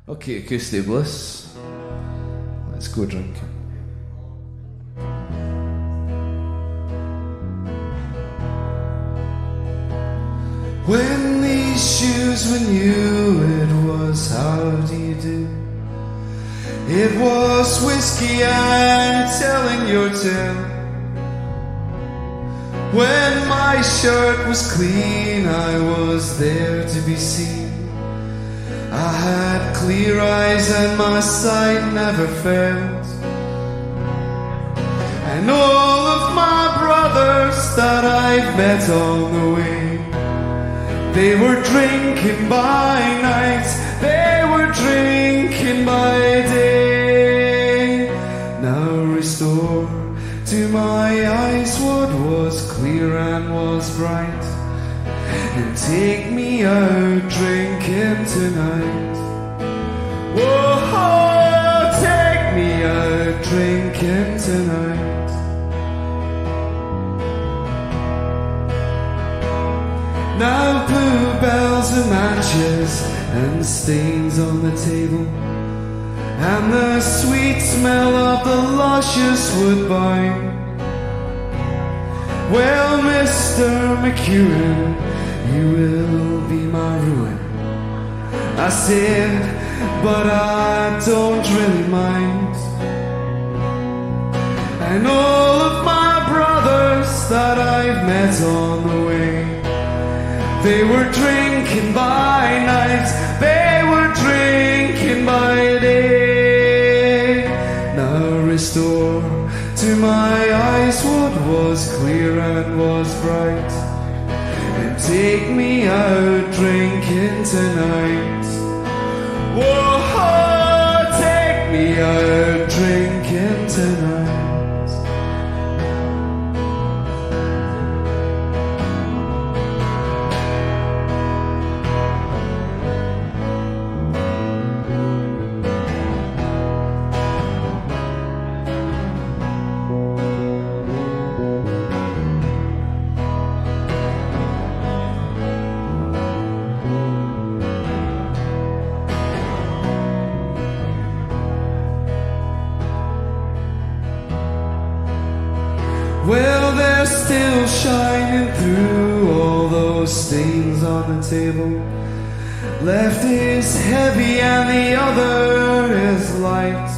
Okay, Acoustic Bliss. Let's go drinking. When these shoes were new, it was how do you do? It was whiskey and telling your tale. When my shirt was clean, I was there to be seen. I had clear eyes and my sight never failed. And all of my brothers that I've met on the way, they were drinking by night, they were drinking by day. Now restore to my eyes what was clear and was bright, and take me out drinking tonight. Whoa, take me out drinking tonight. Now bluebells and matches and stains on the table, and the sweet smell of the luscious woodbine. Well, Mr. McEwen, you will be my ruin, I said, but I don't really mind. And all of my brothers that I've met on the way, they were drinking by night, they were drinking by day. Now restore to my eyes what was clear and was bright, and take me out drinking tonight. Whoa, take me out drinking tonight. Well, they're still shining through all those stains on the table. Left is heavy and the other is light.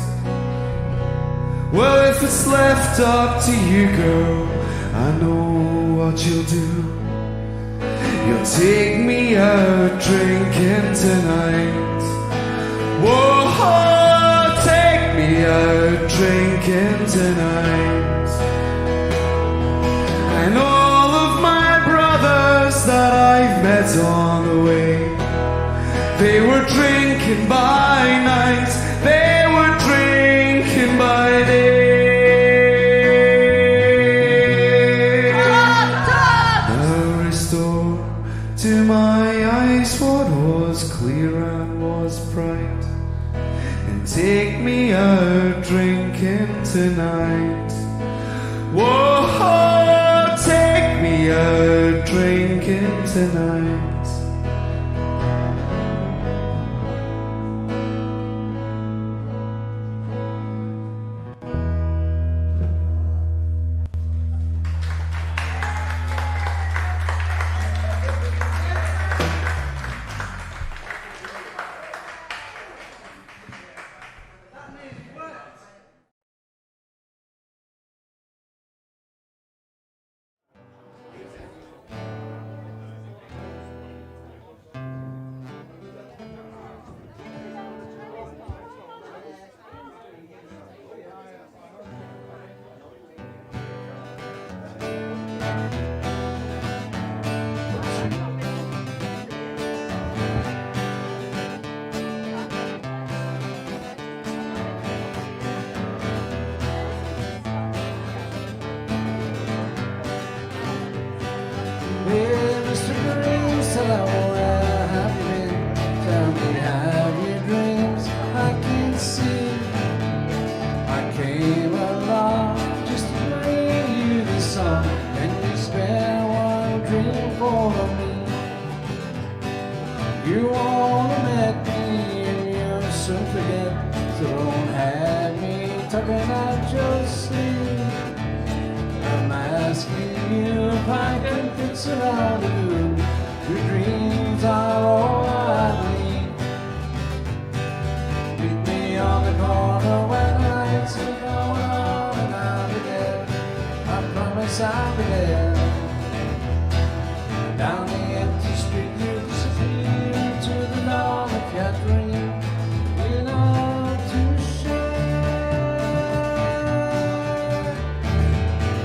Well, if it's left up to you, girl, I know what you'll do. You'll take me out drinking tonight. Whoa, take me out drinking tonight. And all of my brothers that I've met on the way, they were drinking by night, they were drinking by day. Now restore to my eyes what was clear and was bright, and take me out drinking tonight. Whoa, take me out drinking tonight. soon forget, so don't have me tugging at your sleeve. I'm asking you if I can fix it all to you. Your dreams are all I need. Meet me on the corner when the lights are going on, and I'll be there. I promise I'll be there. Down the empty street you disappear into the dawn of your dream. You know to share.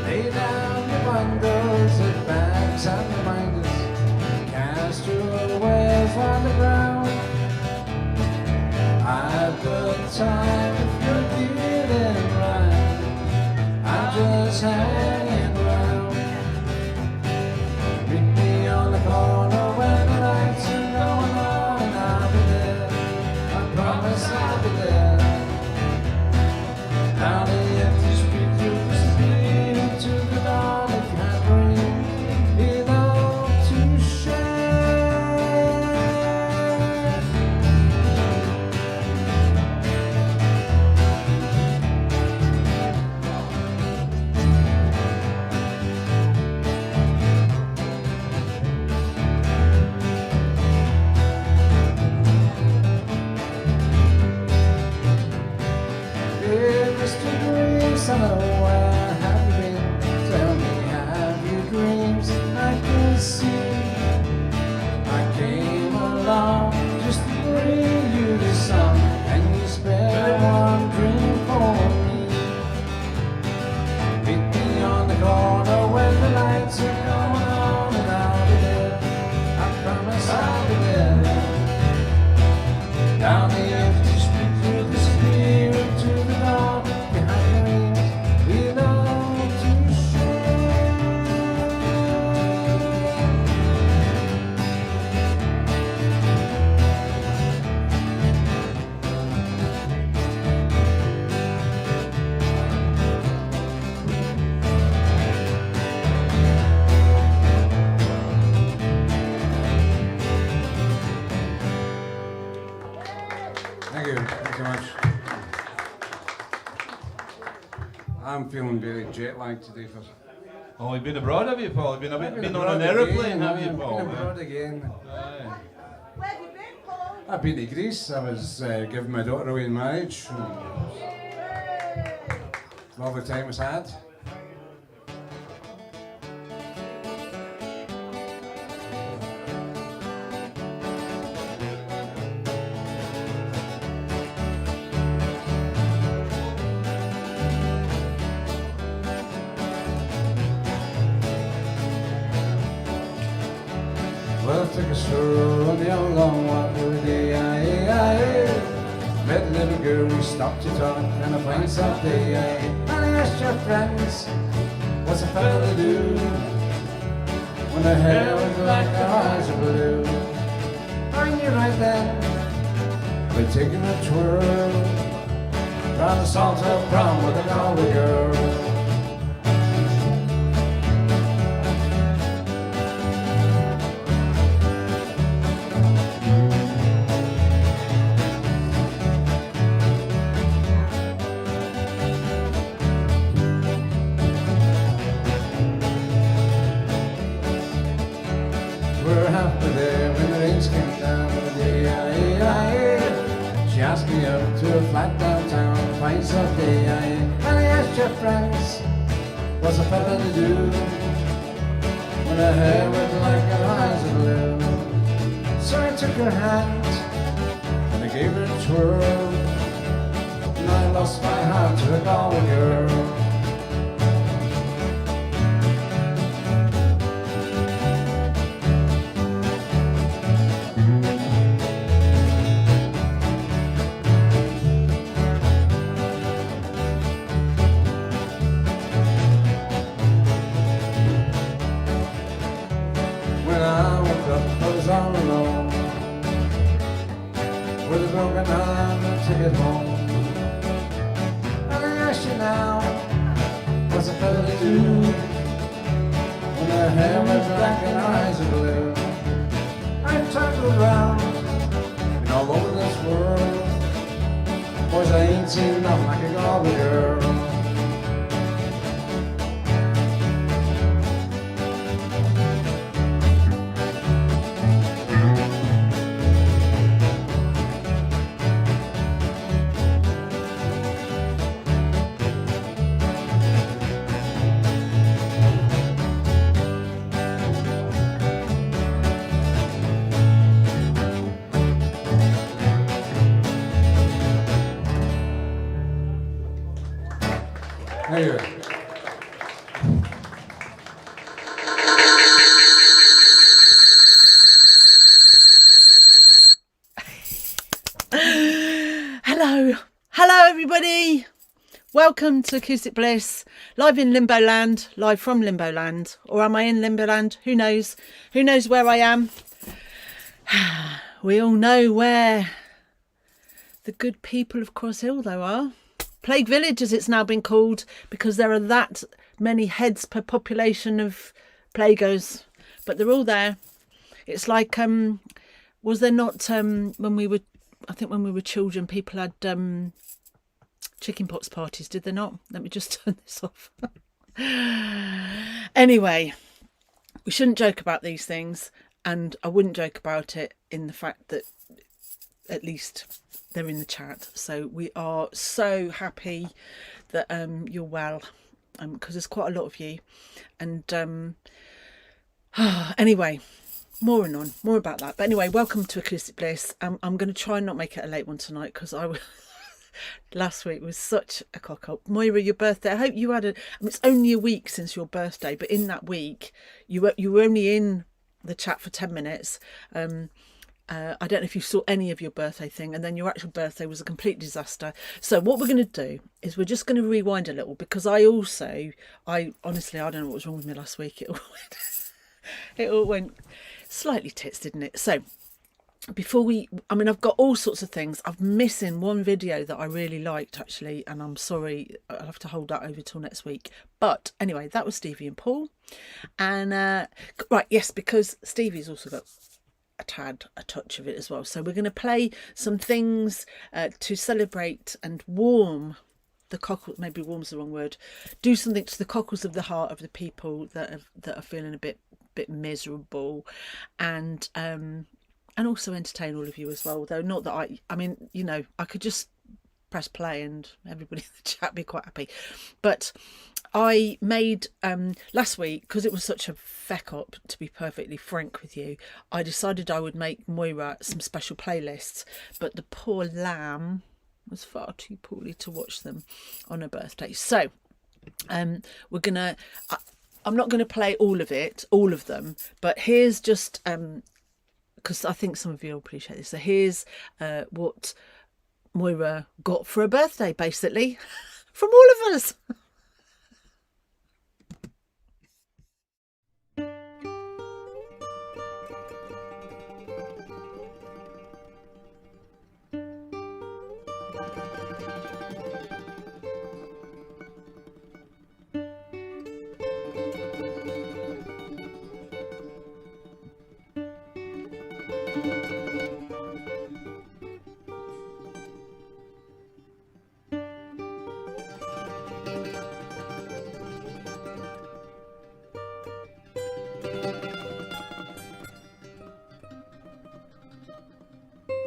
Lay down your bundles of bags and reminders. Cast your wares on the ground. I've got time if you're feeling right. I'm just hanging around. Meet me on the corner when the lights are going on, and I'll be there. I promise I'll be there. Down the empty street you disappear into the dawn of your dream. You know to share. Hey, Mr. Dreams, hello, where have you been? Tell me, have you dreams I can see? I came along just to bring you this song, and you spare one dream for me. Meet me on the corner when the lights are going on, and I'll be there. I promise I'll be there. Down the empty street you disappear into the dawn behind your wings. We know to share. Thank you so much. I'm feeling very jet lagged today. Oh, you've been abroad, have you, Paul? You've been, I've been on abroad an aeroplane, again, have you, I've Paul? been abroad again. Aye. Where have you been, Paul? I've been to Greece. I was giving my daughter away in marriage. Lovely time was had. Well, took a stroll on the old long walk through the aye. Met a little girl, we stopped to talk, and a fine soft day, and I asked your friends, what's a fella to do when her hair was black, her eyes are blue? I knew right then, we're taking a twirl round the Salter prom with a Galway girl. We're halfway there when the rains came down with the she asked me up to a flat downtown, a fine soft day, and I asked your friends, what's a fella to do when her hair was like her eyes are blue? So I took her hand and I gave her a twirl, and I lost my heart to a Galway girl. When I woke up, I was all alone, with a broken arm and a ticket home. And I ask you now, what's a fella to do when her hair was black and her eyes are blue? I've travelled around and all over this world, happy go the girl. There you go. Hello everybody. Welcome to Acoustic Bliss, live in Limboland, live from Limboland. Or am I in Limboland? Who knows? Who knows where I am? We all know where the good people of Cross Hill though are. Plague Village, as it's now been called, because there are that many heads per population of plaguers, but they're all there. It's like, was there not, when we were children, people had chickenpox parties, did they not? Let me just turn this off. Anyway, we shouldn't joke about these things, and I wouldn't joke about it in the fact that at least they're in the chat. So we are so happy that you're well, because there's quite a lot of you. And anyway, more about that. But anyway, welcome to Acoustic Bliss. I'm going to try and not make it a late one tonight, because last week was such a cock up. Moira, your birthday, I hope you had it's only a week since your birthday, but in that week you were only in the chat for 10 minutes. I don't know if you saw any of your birthday thing, and then your actual birthday was a complete disaster. So what we're going to do is we're just going to rewind a little, because I honestly, I don't know what was wrong with me last week. It all went slightly tits, didn't it? So before I've got all sorts of things. I'm missing one video that I really liked, actually, and I'm sorry, I'll have to hold that over till next week. But anyway, that was Stevie and Paul. And right, yes, because Stevie's also got a touch of it as well. So we're going to play some things to celebrate and warm the cockles. Maybe warm's the wrong word. Do something to the cockles of the heart of the people that are feeling a bit miserable, and also entertain all of you as well. Though not that I mean, you know, I could just press play and everybody in the chat be quite happy. But I made last week, because it was such a feck up, to be perfectly frank with you, I decided I would make Moira some special playlists, but the poor lamb was far too poorly to watch them on her birthday. So we're gonna I'm not gonna play all of them, but here's just because I think some of you will appreciate this. So here's what Moira got for her birthday, basically, from all of us.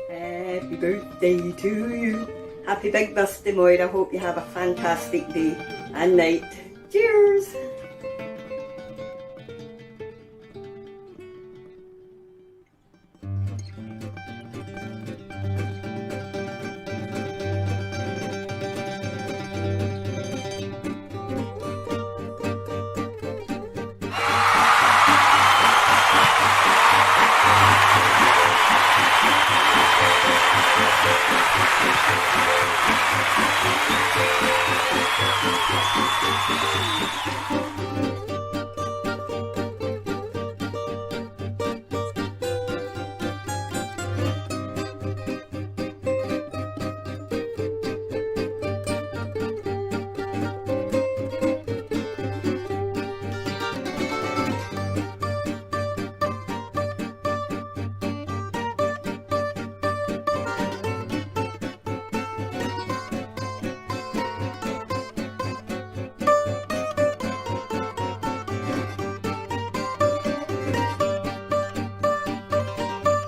Happy birthday to you. Happy big birthday, Moira. Hope you have a fantastic day and night. Cheers.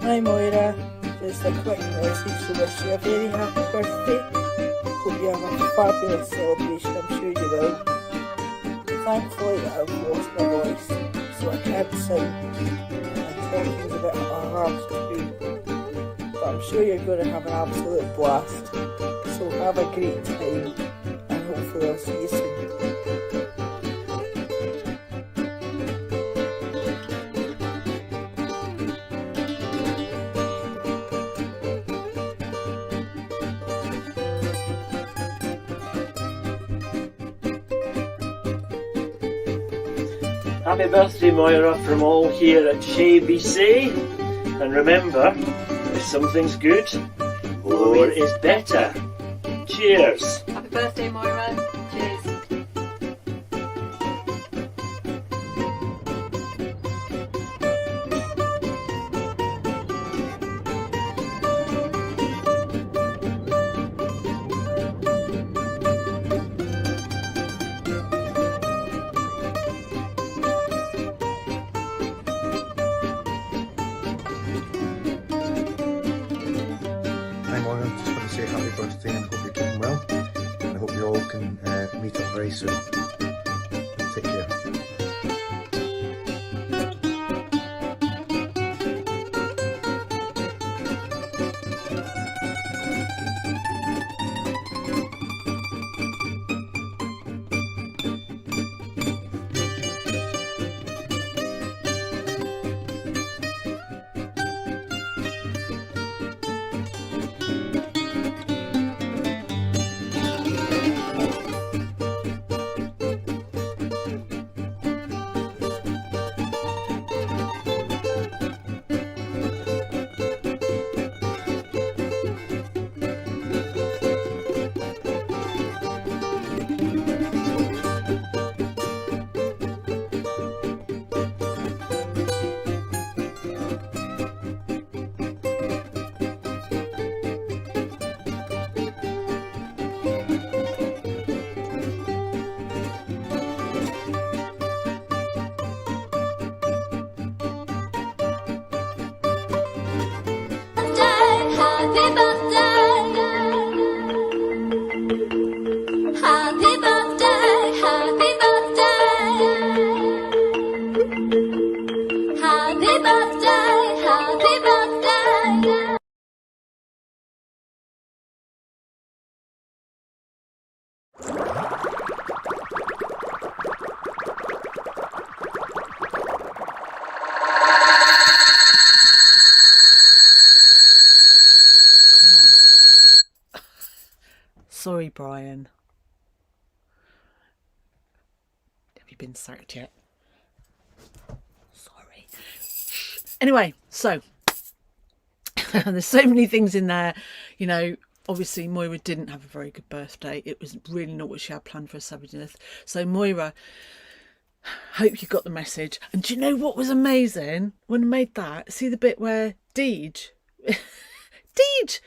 Hi Moira, just a quick message to wish you a very happy birthday. Hope you have a fabulous celebration, I'm sure you will. Thankfully I've lost my voice, so I can't sing, and talking is a bit hard to do. But I'm sure you're going to have an absolute blast, so have a great time, and hopefully I'll see you soon. Happy birthday, Moira, from all here at Shire BC. And remember, if something's good, more is better. Cheers. Happy birthday, Moira. Cheers. Hi Moira, just want to say happy birthday and hope you're keeping well. And I hope you all can meet up very soon. Take care. Sorry, Brian. Have you been sacked yet? Sorry. Anyway, so there's so many things in there. You know, obviously Moira didn't have a very good birthday. It was really not what she had planned for her 70th. So Moira, hope you got the message. And do you know what was amazing when I made that? See the bit where Deej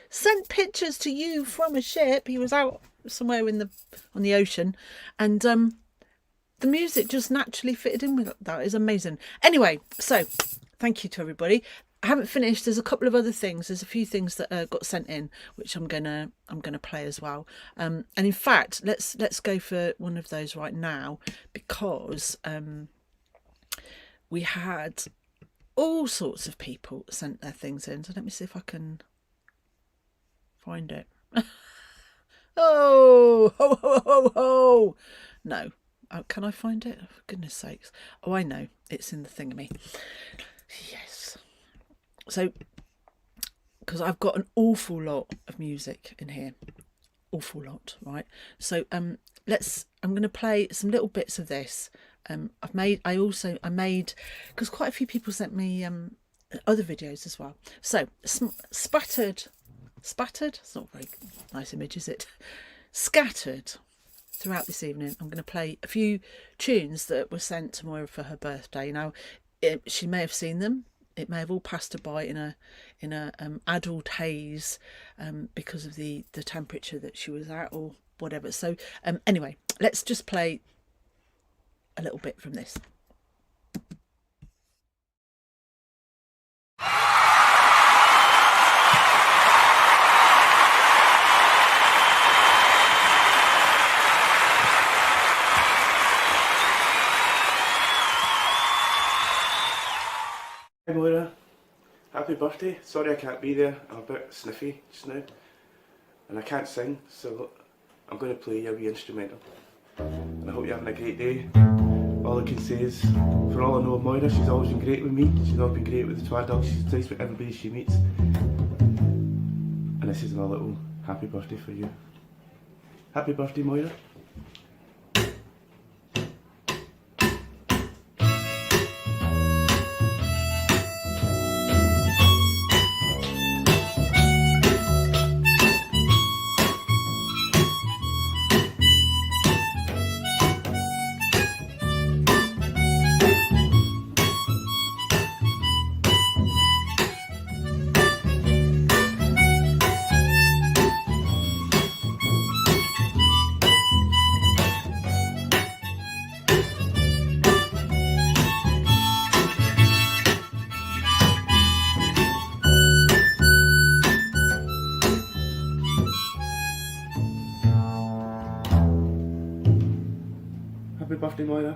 sent pictures to you from a ship. He was out somewhere on the ocean, and the music just naturally fitted in with that. It's amazing. Anyway, so thank you to everybody. I haven't finished. There's a couple of other things. There's a few things that got sent in, which I'm gonna play as well. And in fact, let's go for one of those right now, because we had all sorts of people sent their things in. So let me see if I can find it. Oh, ho, ho, ho, ho. No. Can I find it? Oh, for goodness sakes. Oh, I know. It's in the thingamy. Yes. So, because I've got an awful lot of music in here. Awful lot, right? So, I'm going to play some little bits of this. I made, because quite a few people sent me other videos as well. So, spattered, it's not a very nice image, is it? Scattered throughout this evening, I'm going to play a few tunes that were sent to Moira for her birthday. Now, she may have seen them. It may have all passed her by in a adult haze because of the temperature that she was at or whatever. So anyway, let's just play a little bit from this. 'Cause birthday. Sorry I can't be there. I'm a bit sniffy just now. And I can't sing, so I'm going to play you a wee instrumental. And I hope you're having a great day. All I can say is, for all I know of Moira, she's always been great with me. She's not been great with the twat dogs. She's nice with everybody she meets. And this is my little happy birthday for you. Happy birthday, Moira. Happy birthday, Moira.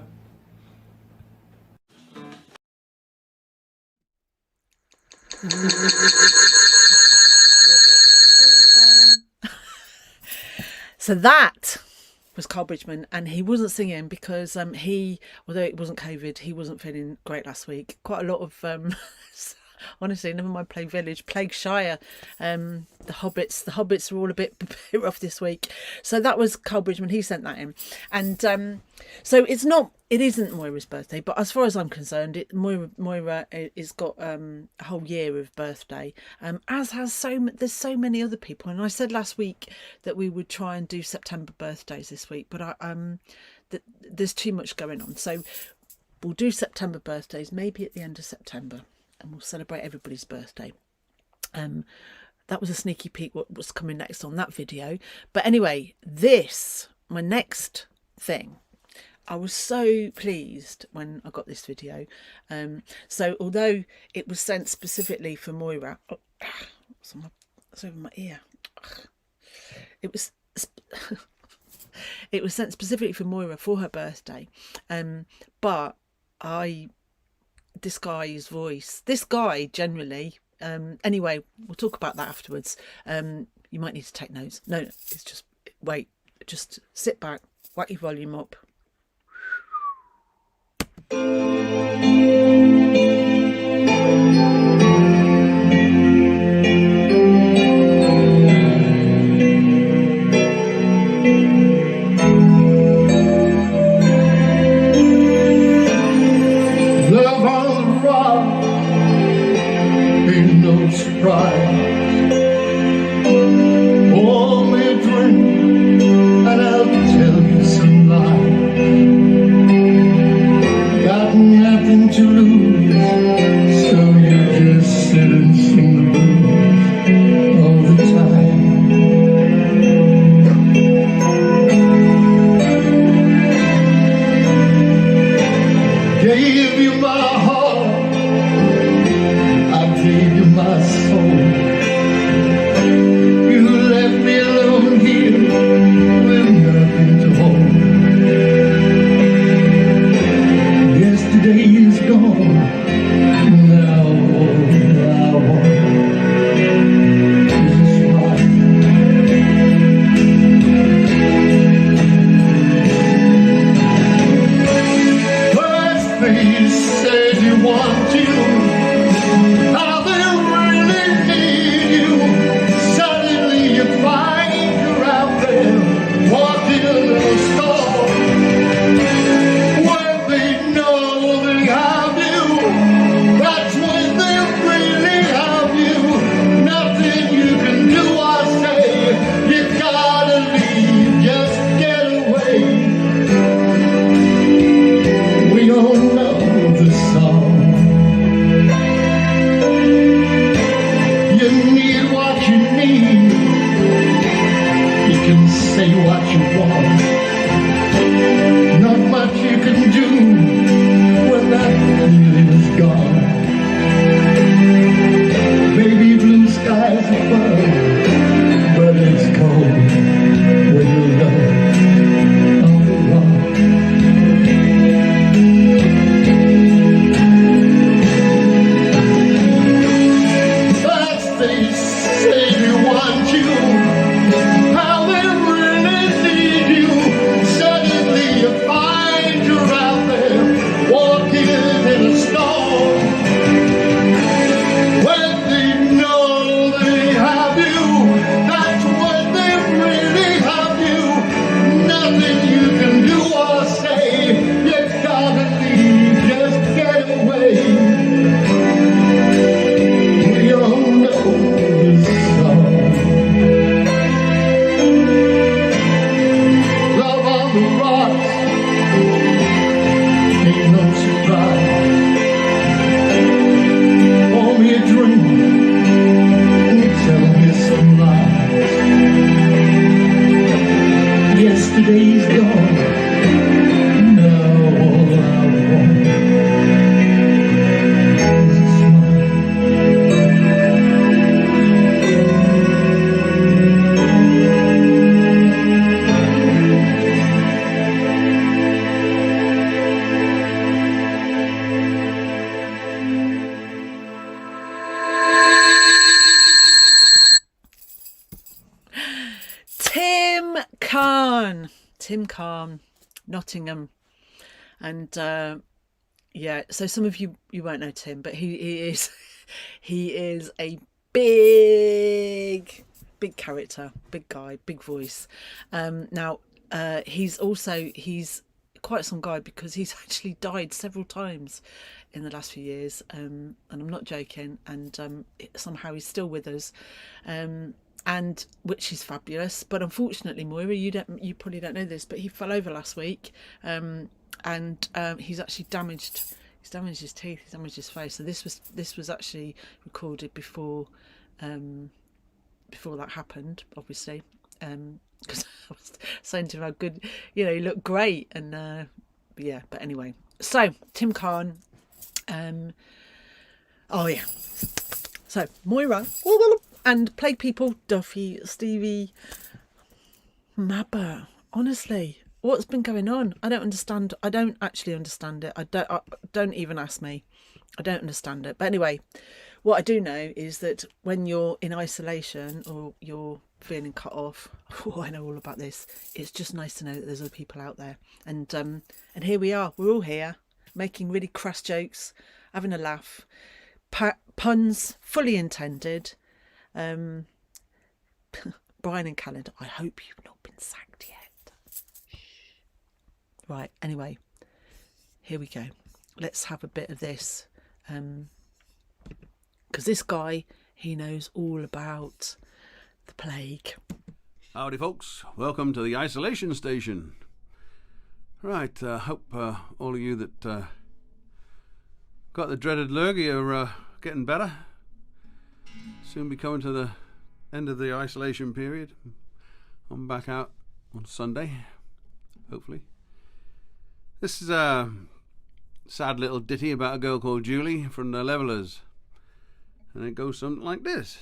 So that was Carl Bridgman, and he wasn't singing because he, although it wasn't COVID, he wasn't feeling great last week. Quite a lot of honestly, never mind Plague Village, Plague Shire. The hobbits are all a bit rough this week. So that was Carl Bridgman. He sent that in, and so it isn't Moira's birthday, but as far as I'm concerned, Moira has got a whole year of birthday, as has there's so many other people. And I said last week that we would try and do September birthdays this week, but there's too much going on, so we'll do September birthdays maybe at the end of September, and we'll celebrate everybody's birthday. That was a sneaky peek what was coming next on that video. But anyway, my next thing, I was so pleased when I got this video. So although it was sent specifically for Moira, it's over my ear. It was sent specifically for Moira for her birthday. But this guy's voice, this guy generally, anyway, we'll talk about that afterwards. You might need to take notes. No, it's just, wait, just sit back, whack your volume up. Love on the rock, ain't no surprise. Pour me a drink and I'll tell you some lies. Got nothing to lose, so you just sit and sing the blues all the time. Gave you my heart, I gave you my soul. You left me alone here with nothing to hold. Yesterday is gone, now all I want is a smile. First you said you want to, now they really need you. Suddenly you find you're out there, walking in a storm, where they know they have you. That's when they really have you. Nothing you can do or say, you gotta leave, just get away. We all know the song. You need what you need. You can say what you want. Not much you can do when that feeling is gone. Baby, blue skies above, but it's cold when you're alone on the rock. Tim Khan, Nottingham. And yeah, so some of you won't know Tim, but he is a big character, big guy, big voice. Now he's quite some guy, because he's actually died several times in the last few years, and I'm not joking. And somehow he's still with us, and which is fabulous. But unfortunately, Moira, you probably don't know this, but he fell over last week, and he's actually damaged. He's damaged his teeth. He's damaged his face. So this was actually recorded before that happened, obviously. Because I was saying to him how good, he looked great, and yeah. But anyway, so Tim Khan. Oh yeah. So Moira and Plague People, Duffy, Stevie, Mabba. Honestly, what's been going on? I don't understand. I don't actually understand it. Don't even ask me. I don't understand it. But anyway, what I do know is that when you're in isolation or you're feeling cut off, I know all about this. It's just nice to know that there's other people out there. And here we are. We're all here making really crass jokes, having a laugh, puns fully intended. Brian and Calendar, I hope you've not been sacked yet. Right, anyway, here we go. Let's have a bit of this. Because this guy, he knows all about the plague. Howdy folks, welcome to the isolation station. Right, hope all of you that got the dreaded lurgy are getting better. Soon be coming to the end of the isolation period. I'm back out on Sunday, hopefully. This is a sad little ditty about a girl called Julie from the Levellers. And it goes something like this.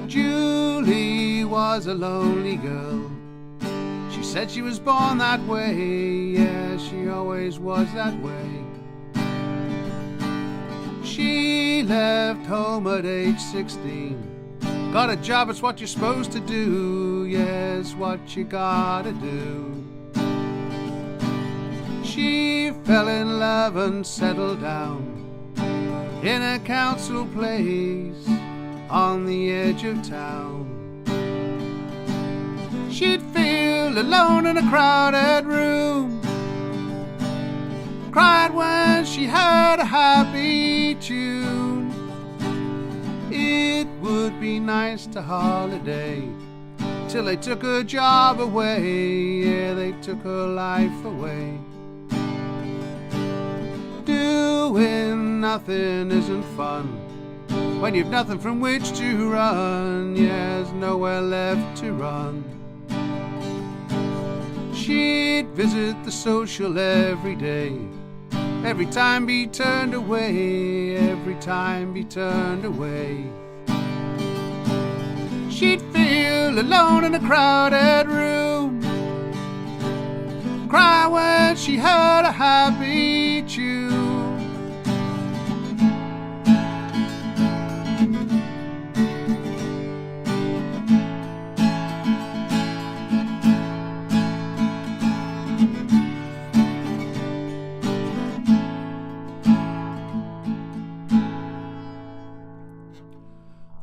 Julie was a lonely girl. She said she was born that way. Yeah, she always was that way. She left home at age 16. Got a job, it's what you're supposed to do. Yes, what you gotta do. She fell in love and settled down in a council place on the edge of town. She'd feel alone in a crowded room, cried when she heard a happy tune. It would be nice to holiday till they took her job away. Yeah, they took her life away. Doing nothing isn't fun when you've nothing from which to run. Yeah, there's nowhere left to run. She'd visit the social every day, every time be turned away, every time be turned away. She'd feel alone in a crowded room, cry when she heard a happy tune.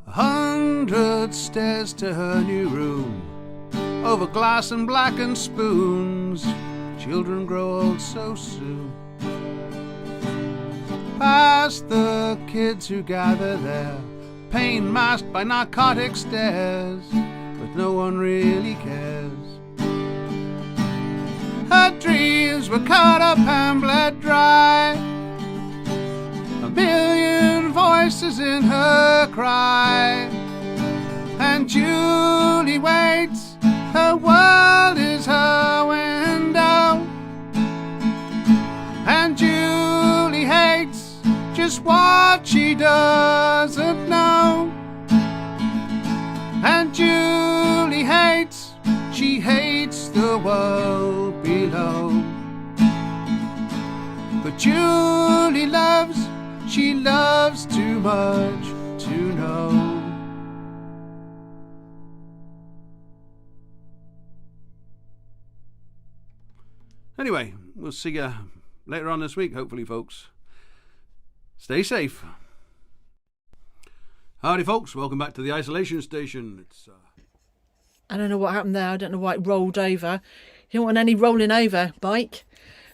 100 stairs to her new room, over glass and blackened spoons. Children grow old so soon. Past the kids who gather there, pain masked by narcotic stares, but no one really cares. Her dreams were cut up and bled dry, a million voices in her cry. And Julie waits, her world is her window. And Julie hates just what she doesn't know. And Julie hates, she hates the world below. Julie loves, she loves too much to know. Anyway, we'll see you later on this week, hopefully, folks. Stay safe. Howdy, folks. Welcome back to the isolation station. I don't know what happened there. I don't know why it rolled over. You don't want any rolling over, Mike.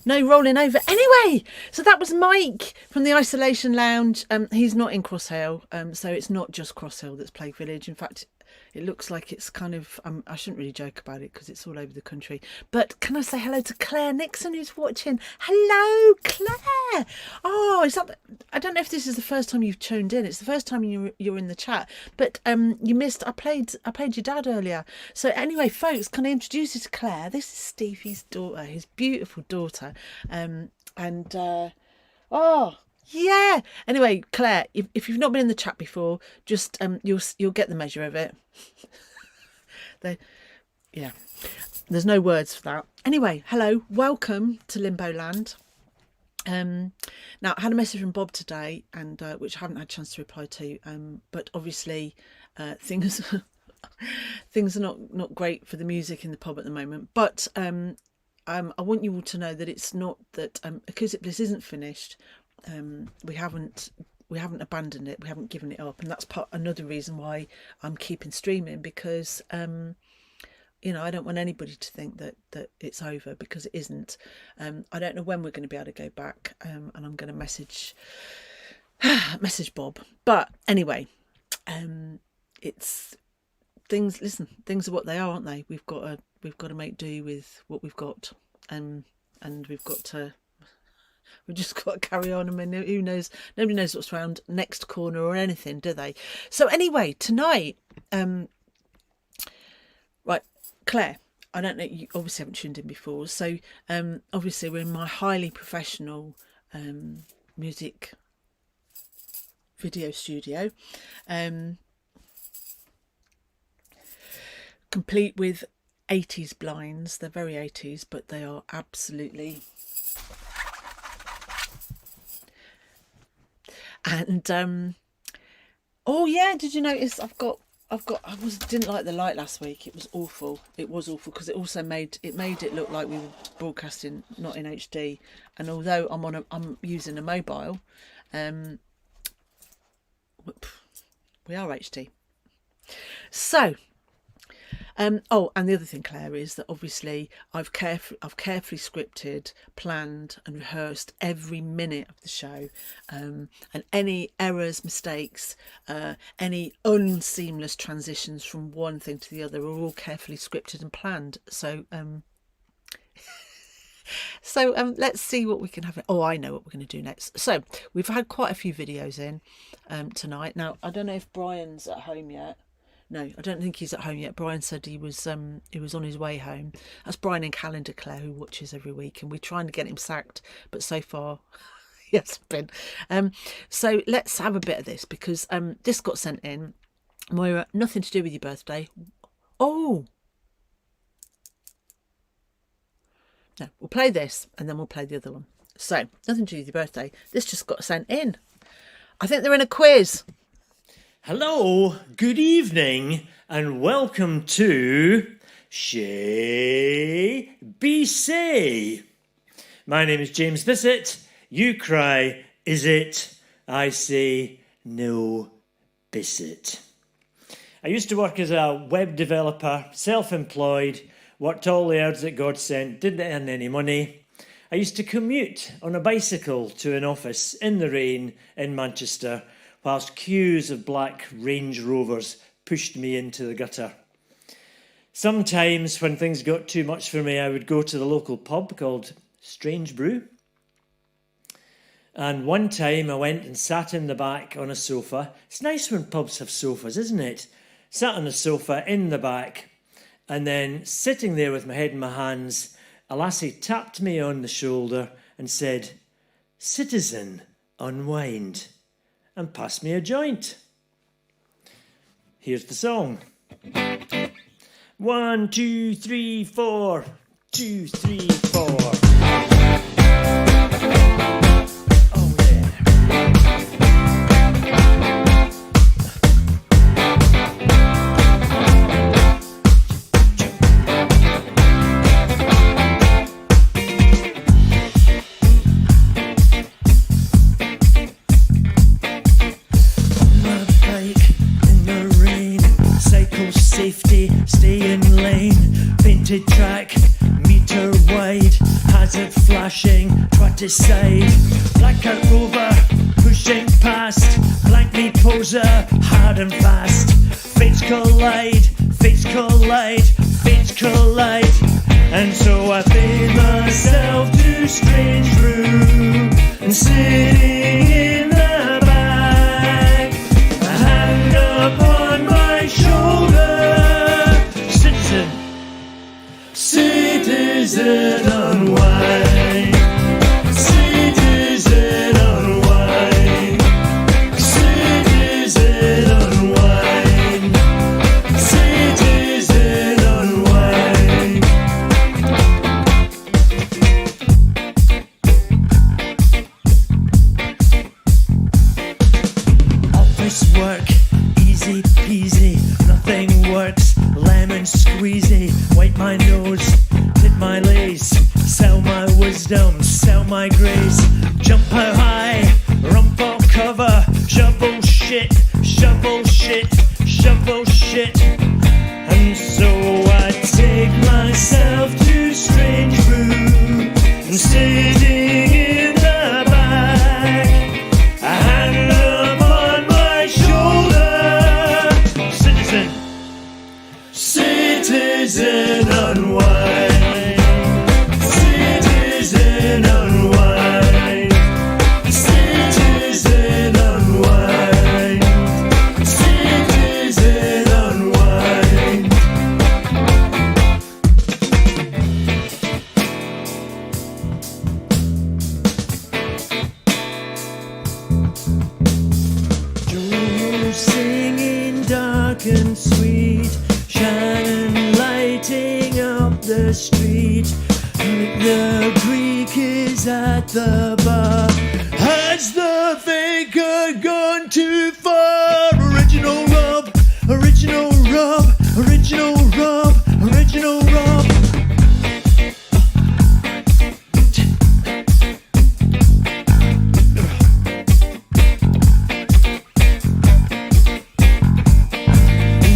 No rolling over. Anyway, so that was Mike from the Isolation Lounge. He's not in Cross Hill, so it's not just Cross Hill that's Plague Village. In fact, it looks like it's kind of, I shouldn't really joke about it because it's all over the country. But can I say hello to Claire Nixon who's watching? Hello, Claire. Oh, is that, I don't know if this is the first time you've tuned in. It's the first time you're in the chat. But you missed, I played your dad earlier. So anyway, folks, can I introduce you to Claire? This is Stevie's daughter, his beautiful daughter. Oh, yeah. Anyway, Claire, if you've not been in the chat before, just you'll get the measure of it. Yeah, there's no words for that. Anyway, hello, welcome to Limboland. Now I had a message from Bob today, and which I haven't had a chance to reply to. But obviously, things are not great for the music in the pub at the moment. But I want you all to know that it's not that Acoustic Bliss isn't finished. We haven't abandoned it. We haven't given it up, and that's another reason why I'm keeping streaming, because I don't want anybody to think that it's over, because it isn't. I don't know when we're going to be able to go back, and I'm going to message Bob. But anyway, it's things. Listen, things are what they are, aren't they? We've got to make do with what we've got, and we've just got to carry on. I mean, who knows? Nobody knows what's around next corner or anything, do they? So anyway, tonight, right, Claire, I don't know, you obviously haven't tuned in before. So obviously we're in my highly professional music video studio, complete with 80s blinds. They're very 80s, but they are absolutely... And oh yeah, did you notice I didn't like the light last week. It was awful. It was awful because it also made it look like we were broadcasting not in HD. And although I'm using a mobile, we are HD. So oh, and the other thing, Claire, is that obviously I've carefully scripted, planned and rehearsed every minute of the show, and any errors, mistakes, any unseamless transitions from one thing to the other are all carefully scripted and planned. So let's see what we can have. Oh, I know what we're going to do next. So we've had quite a few videos in tonight. Now I don't know if Brian's at home yet. No, I don't think he's at home yet. Brian said he was on his way home. That's Brian in Calendar, Claire, who watches every week, and we're trying to get him sacked, but so far he hasn't been. So let's have a bit of this, because this got sent in. Moira, nothing to do with your birthday. Oh, no, we'll play this and then we'll play the other one. So nothing to do with your birthday. This just got sent in. I think they're in a quiz. Hello, good evening, and welcome to Shire BC. My name is James Bissett. You cry, is it? I say, no, Bissett. I used to work as a web developer, self-employed, worked all the hours that God sent, didn't earn any money. I used to commute on a bicycle to an office in the rain in Manchester, whilst queues of black Range Rovers pushed me into the gutter. Sometimes, when things got too much for me, I would go to the local pub called Strange Brew. And one time I went and sat in the back on a sofa. It's nice when pubs have sofas, isn't it? Sat on a sofa in the back, and then sitting there with my head in my hands, a lassie tapped me on the shoulder and said, "Citizen, unwind," and passed me a joint. Here's the song. 1, 2, 3, 4. 2, 3, 4. Wanted track, meter wide, hazard flashing, twat side. Blackout rover, pushing past, blank me poser, hard and fast. Fates collide, fates collide, fates collide. And so I paid myself to strange room, and sitting in the back, a hand upon my shoulder. Citizen, citizen unwind, citizen unwind, citizen unwind, citizen unwind. Office work, easy peasy, nothing works, lemon squeezy. Wipe my nose, tip my lace, sell my wisdom, sell my grace. Jump out high, rump or cover, shovel shit, shovel shit, shovel shit. And so I take myself to strange room, and sitting in the back, a hand upon my shoulder. Citizen, citizen unwind, citizen unwind, citizen unwind, citizen unwind. Joe singing dark and sweet, Shannon lighting up the street. The Greek is at the bar. Has the faker gone too far? Original Rob, original Rob, original Rob, original Rob.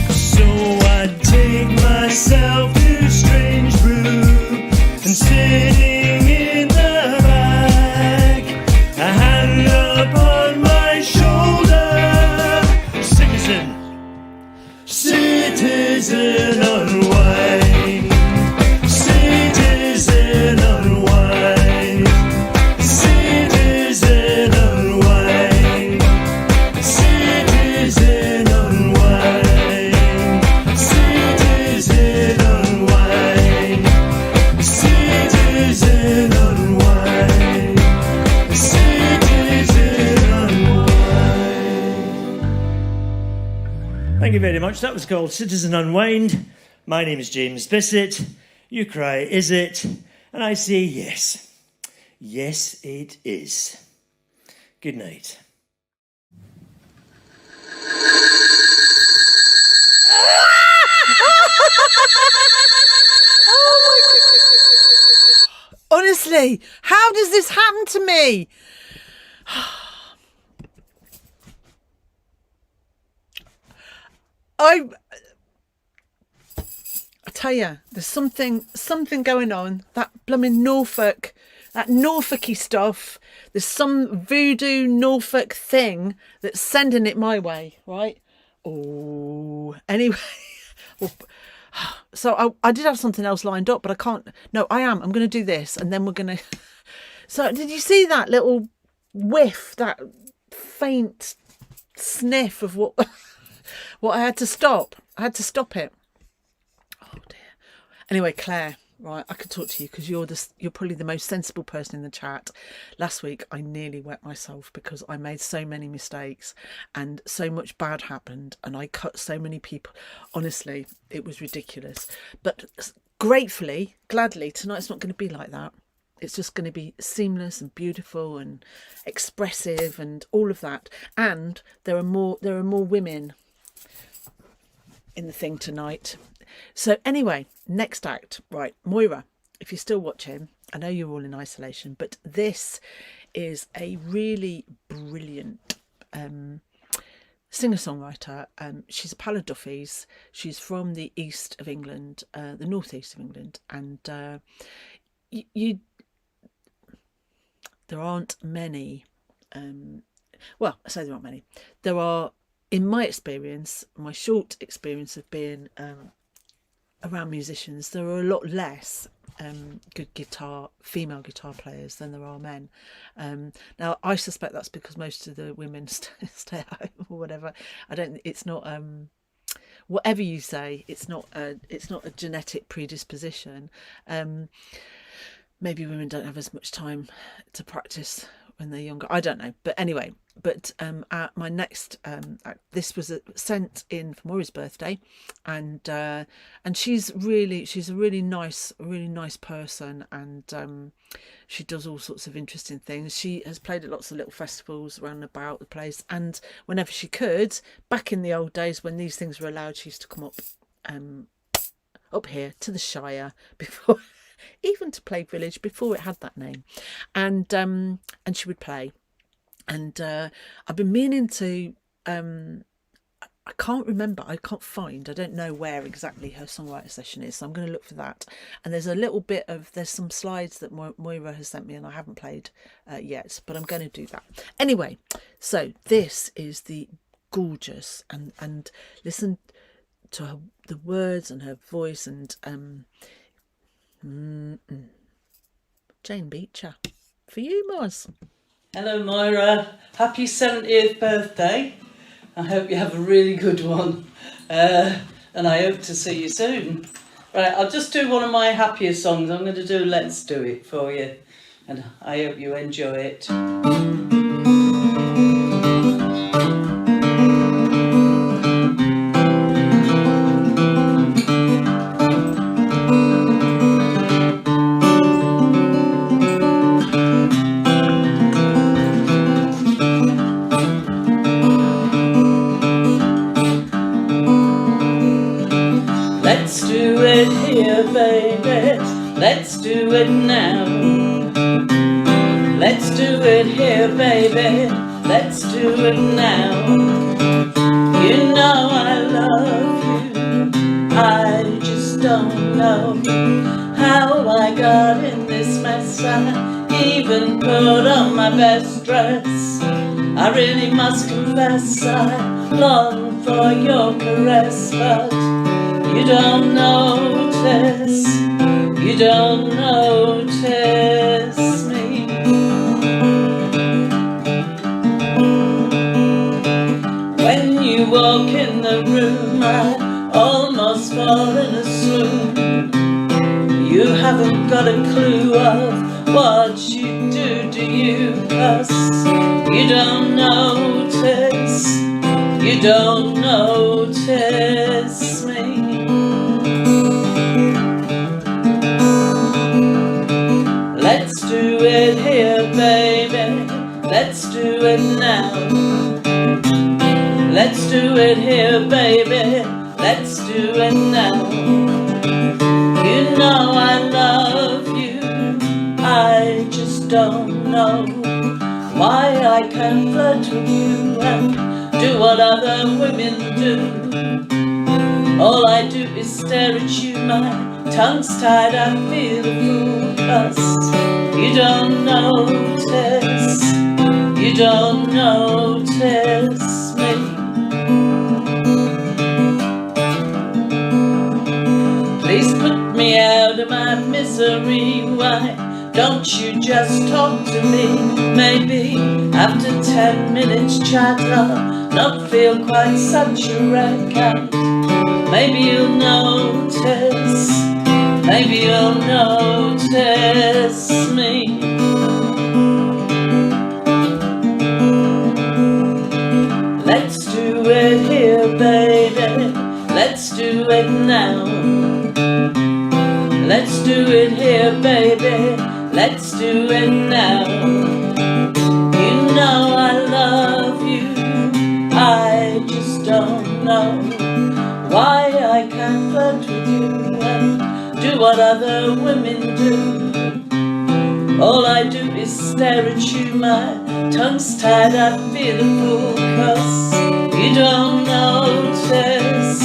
So I take myself to strange brew, and sitting in the back, a hand upon my shoulder. Citizen, citizen unwind, citizen unwind, citizen unwind, citizen unwind, citizen unwind, citizen unwind, citizen unwind. Thank you very much. That was called Citizen Unwind. My name is James Bissett. You cry, is it? And I say yes. Yes, it is. Good night. Honestly, how does this happen to me? I tell you, there's something going on. That blooming Norfolk, that Norfolky stuff. There's some voodoo Norfolk thing that's sending it my way, right? Oh, anyway. Well, so I did have something else lined up, but I can't. No, I'm going to do this, and then we're going to. So did you see that little whiff, that faint sniff of what I had to stop? I had to stop it. Oh dear. Anyway, Claire, right, I could talk to you because you're probably the most sensible person in the chat. Last week I nearly wet myself because I made so many mistakes and so much bad happened and I cut so many people. Honestly, it was ridiculous. But gladly, tonight's not going to be like that. It's just going to be seamless and beautiful and expressive and all of that. And there are more women in the thing tonight. So anyway, next act. Right, Moira, if you're still watching, I know you're all in isolation, but this is a really brilliant singer-songwriter. She's a pal of Duffy's. She's from the east of England, the northeast of England, and there aren't many. Well, I say there aren't many. There are, in my experience, my short experience of being around musicians, there are a lot less good female guitar players than there are men. Now, I suspect that's because most of the women stay at home or whatever. It's not. Whatever you say, it's not a genetic predisposition. Maybe women don't have as much time to practice when they're younger. I don't know, but anyway. But my next this was sent in for Maurie's birthday, and she's a really nice person, and she does all sorts of interesting things. She has played at lots of little festivals around about the place, and whenever she could, back in the old days when these things were allowed, she used to come up here to the Shire before. Even to Plague Village before it had that name, and she would play, and I've been meaning to. I can't remember. I can't find. I don't know where exactly her songwriter session is, so I'm going to look for that. And there's there's some slides that Moira has sent me, and I haven't played yet, but I'm going to do that anyway. So this is the gorgeous, and listen to the words and her voice, and Jane Beecher, for you, Moz. Hello, Moira. Happy 70th birthday. I hope you have a really good one. And I hope to see you soon. Right, I'll just do one of my happier songs. I'm going to do Let's Do It for you. And I hope you enjoy it. Let's do it here, baby. Let's do it now. Let's do it here, baby. Let's do it now. You know I love you. I just don't know how I got in this mess. I even put on my best dress. I really must confess I long for your caress, but you don't notice me. When you walk in the room, I almost fall in a swoon. You haven't got a clue of what you do you? 'Cause you don't notice me. Let's do it here, baby. Let's do it now. Let's do it here, baby. Let's do it now. You know I love you. I just don't know why I can't flirt with you and do what other women do. All I do is stare at you, my tongue's tied, I feel a fool. 'Cause you don't notice me. Please put me out of my misery. Why don't you just talk to me? Maybe after 10 minutes chat I'll not feel quite such a wreck, and maybe you'll notice me. Let's do it here, baby. Let's do it now. Let's do it here, baby. Let's do it now. You know I love you. I just don't know why I can't flirt with you and do what other women do. All I do is stare at you, my tongue's tied, I feel a fool. 'Cause You don't notice,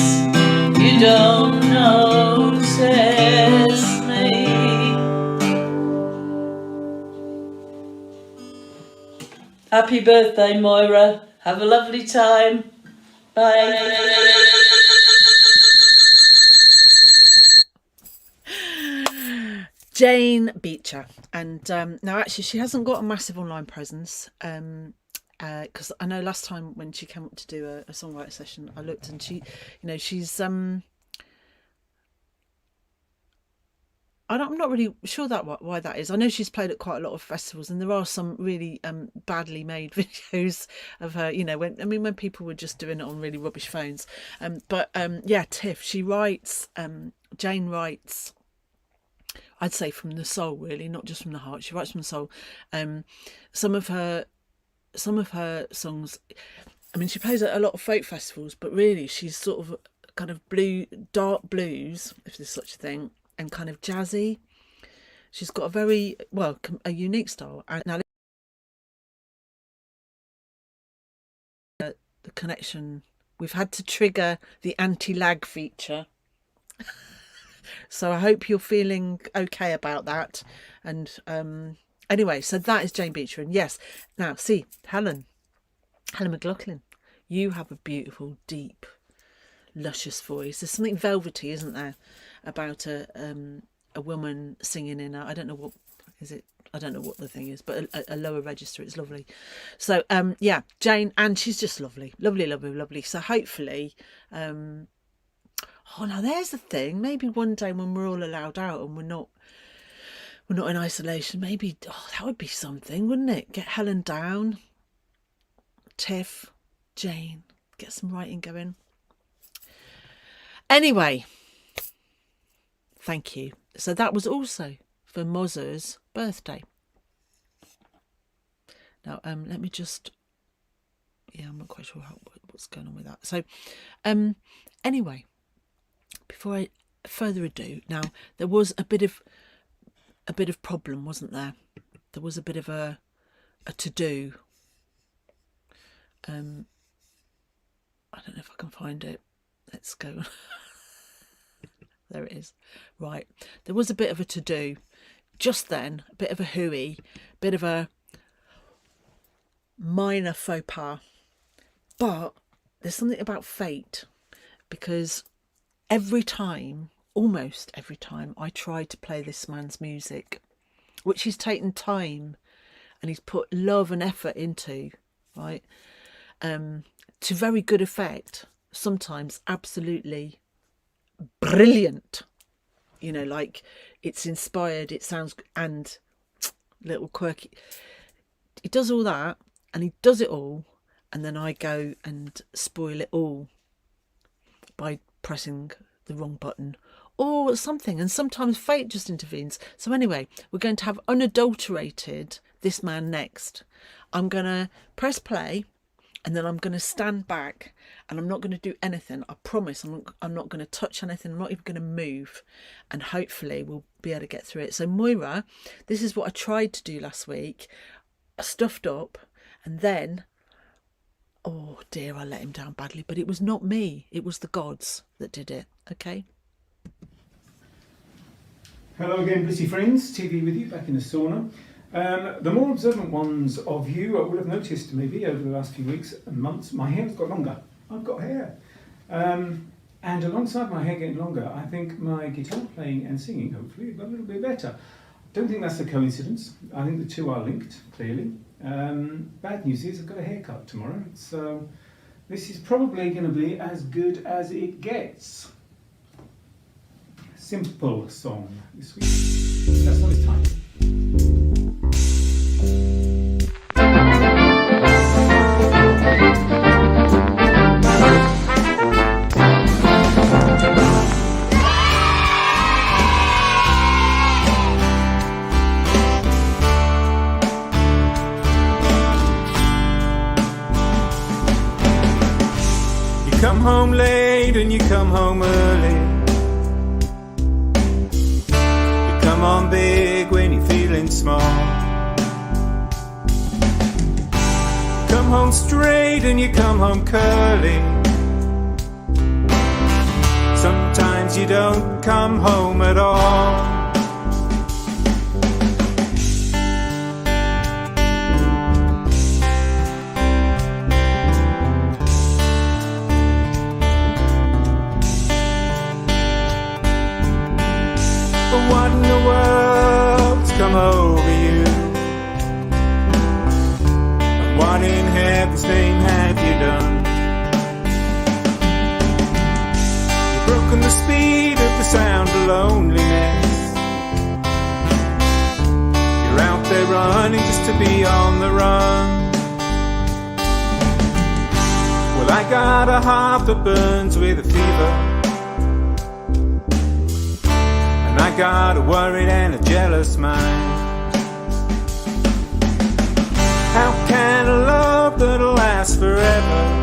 you don't notice me. Happy birthday, Moira. Have a lovely time. Bye. Jane Beecher, and now actually she hasn't got a massive online presence, because I know last time when she came up to do a songwriter session, I looked and she, she's I'm not really sure why that is. I know she's played at quite a lot of festivals, and there are some really badly made videos of her. When people were just doing it on really rubbish phones. Yeah, Tiff. She writes. Jane writes. I'd say from the soul, really, not just from the heart. She writes from the soul. Some of her songs. I mean, she plays at a lot of folk festivals, but really, she's sort of kind of dark blues, if there's such a thing. And kind of jazzy. She's got a very a unique style. And now the connection, we've had to trigger the anti-lag feature. So I hope you're feeling okay about that. And anyway, so that is Jane Beecher. And yes, now see, Helen McLaughlin, you have a beautiful, deep, luscious voice. There's something velvety, isn't there, about a woman singing in I don't know what the thing is, but a lower register. It's lovely. So yeah, Jane, and she's just lovely. So hopefully now there's the thing, maybe one day when we're all allowed out and we're not in isolation, maybe that would be something, wouldn't it? Get Helen down, Tiff, Jane, get some writing going. Anyway, thank you. So that was also for Mozer's birthday. Now, let me just... Yeah, I'm not quite sure what's going on with that. So, anyway, before I further ado, now there was a bit of problem, wasn't there? There was a bit of a to-do. I don't know if I can find it. Let's go. There it is. Right. There was a bit of a to-do just then, a bit of a hooey, bit of a minor faux pas. But there's something about fate, because almost every time I try to play this man's music, which he's taken time and he's put love and effort into, right, to very good effect, sometimes absolutely brilliant, like it's inspired, it sounds, and little quirky. He does all that, and he does it all, and then I go and spoil it all by pressing the wrong button or something, and sometimes fate just intervenes. So anyway, we're going to have unadulterated This Man next. I'm going to press play, and then I'm going to stand back, and I'm not going to do anything. I promise I'm not going to touch anything. I'm not even going to move. And hopefully we'll be able to get through it. So Moira, this is what I tried to do last week. I stuffed up, and then, oh dear, I let him down badly. But it was not me. It was the gods that did it. Okay? Hello again, Blissy friends. TV with you, back in the sauna. The more observant ones of you will have noticed maybe over the last few weeks and months, my hair's got longer. I've got hair. And alongside my hair getting longer, I think my guitar playing and singing hopefully got a little bit better. Don't think that's a coincidence. I think the two are linked, clearly. Bad news is I've got a haircut tomorrow, so this is probably going to be as good as it gets. Simple song this week. That's not his time. You come home late and you come home early. Come on big when you're feeling small. Come home straight and you come home curly. Sometimes you don't come home at all. But what in the world's come over you? And what in heaven's name have you done? You've broken the speed of the sound of loneliness. You're out there running just to be on the run. Well, I got a heart that burns with a fever. I got a worried and a jealous mind. How can a love that'll last forever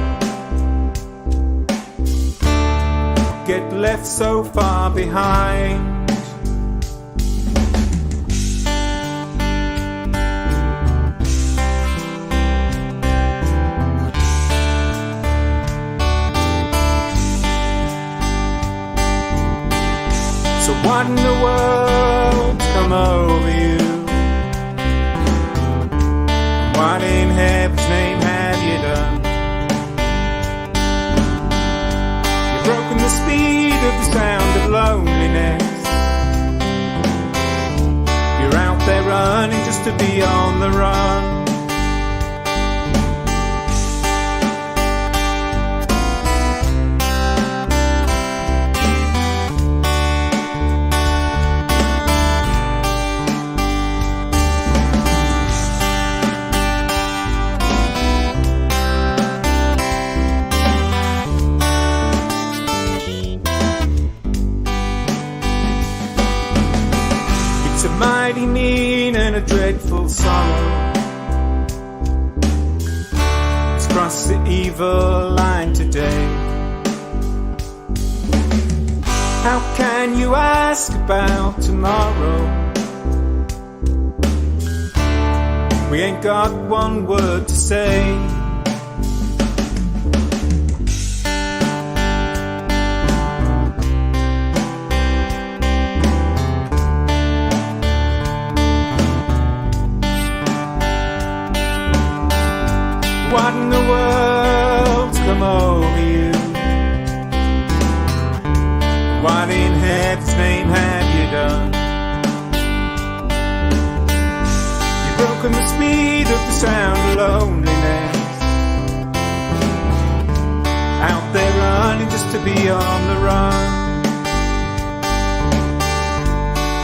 get left so far behind? So what in the world's come over you? What in heaven's name have you done? You've broken the speed of the sound of loneliness. You're out there running just to be on the run. It's a mighty mean and a dreadful sorrow. It's crossed the evil line today. How can you ask about tomorrow? We ain't got one word to say. What in the world's come over you? What in heaven's name have you done? You've broken the speed of the sound of loneliness. Out there running just to be on the run.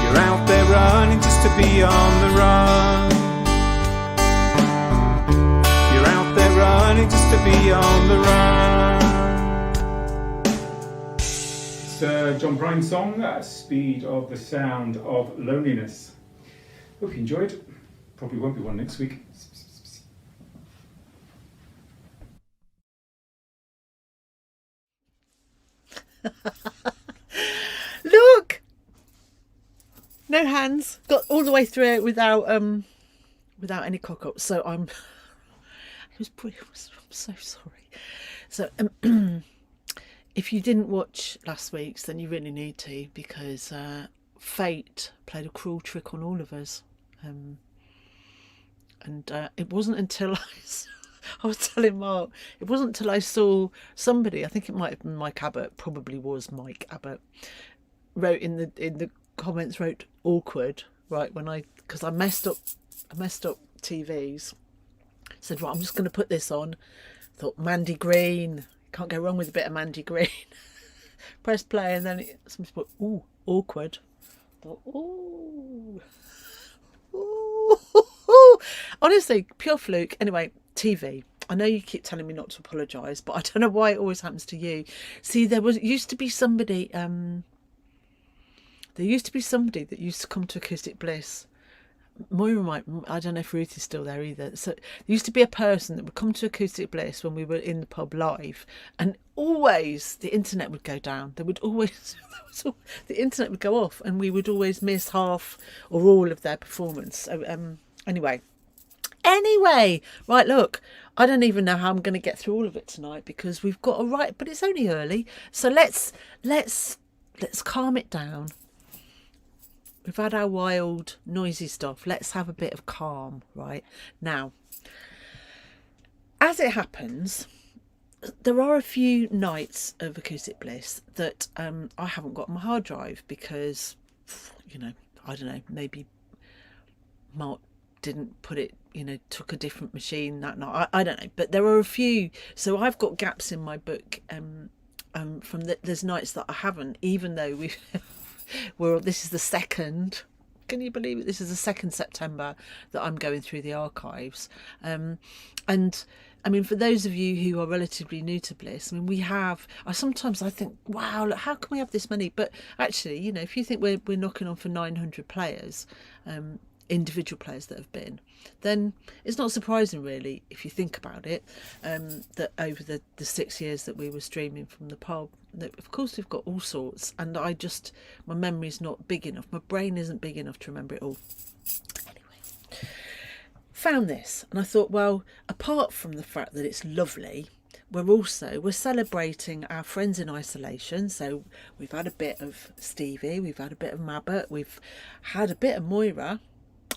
You're out there running just to be on the run. Running just to be on the run. It's John Prine's song, Speed of the Sound of Loneliness. Hope you enjoyed. Probably won't be one next week. Look! No hands. Got all the way through it without any cock-ups. So I'm so sorry. So if you didn't watch last week's, then you really need to, because fate played a cruel trick on all of us. And it wasn't until I was telling Mark, it wasn't until I saw somebody, I think it might have been Mike Abbott, probably was Mike Abbott, wrote in the comments, wrote awkward, right, because I messed up TVs. Said, right, I'm just going to put this on. Thought, Mandy Green, can't go wrong with a bit of Mandy Green. Press play, and then somebody put, ooh, awkward. Thought, ooh. Honestly, pure fluke. Anyway, TV. I know you keep telling me not to apologise, but I don't know why it always happens to you. See, used to be somebody that used to come to Acoustic Bliss. Moira might, I don't know if Ruth is still there either. So there used to be a person that would come to Acoustic Bliss when we were in the pub live, and always the internet would go down. The internet would go off, and we would always miss half or all of their performance. So anyway, right, look, I don't even know how I'm going to get through all of it tonight because we've got a right, but it's only early. So let's calm it down. We've had our wild, noisy stuff. Let's have a bit of calm, right? Now, as it happens, there are a few nights of Acoustic Bliss that I haven't got on my hard drive because, you know, I don't know, maybe Mark didn't put it, you know, took a different machine that night. I don't know, but there are a few. So I've got gaps in my book from there's nights that I haven't, even though this is the 2nd. Can you believe it? This is the 2nd September that I'm going through the archives. And I mean, for those of you who are relatively new to Bliss, I mean, sometimes I think, wow, look, how can we have this many? But actually, you know, if you think we're knocking on for 900 players, individual players that have been, then it's not surprising really, if you think about it, that over the 6 years that we were streaming from the pub, that of course we've got all sorts, and my memory's not big enough, my brain isn't big enough to remember it all. Anyway, found this and I thought, well, apart from the fact that it's lovely, we're celebrating our friends in isolation. So we've had a bit of Stevie, we've had a bit of Mabbott, we've had a bit of Moira.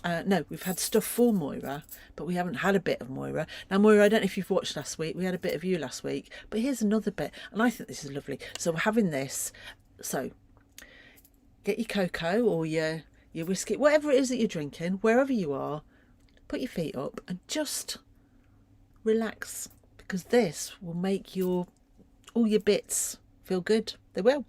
No, we've had stuff for Moira, but we haven't had a bit of Moira. Now, Moira, I don't know if you've watched last week. We had a bit of you last week, but here's another bit, and I think this is lovely. So we're having this. So get your cocoa or your whiskey, whatever it is that you're drinking, wherever you are, put your feet up and just relax, because this will make all your bits feel good. They will.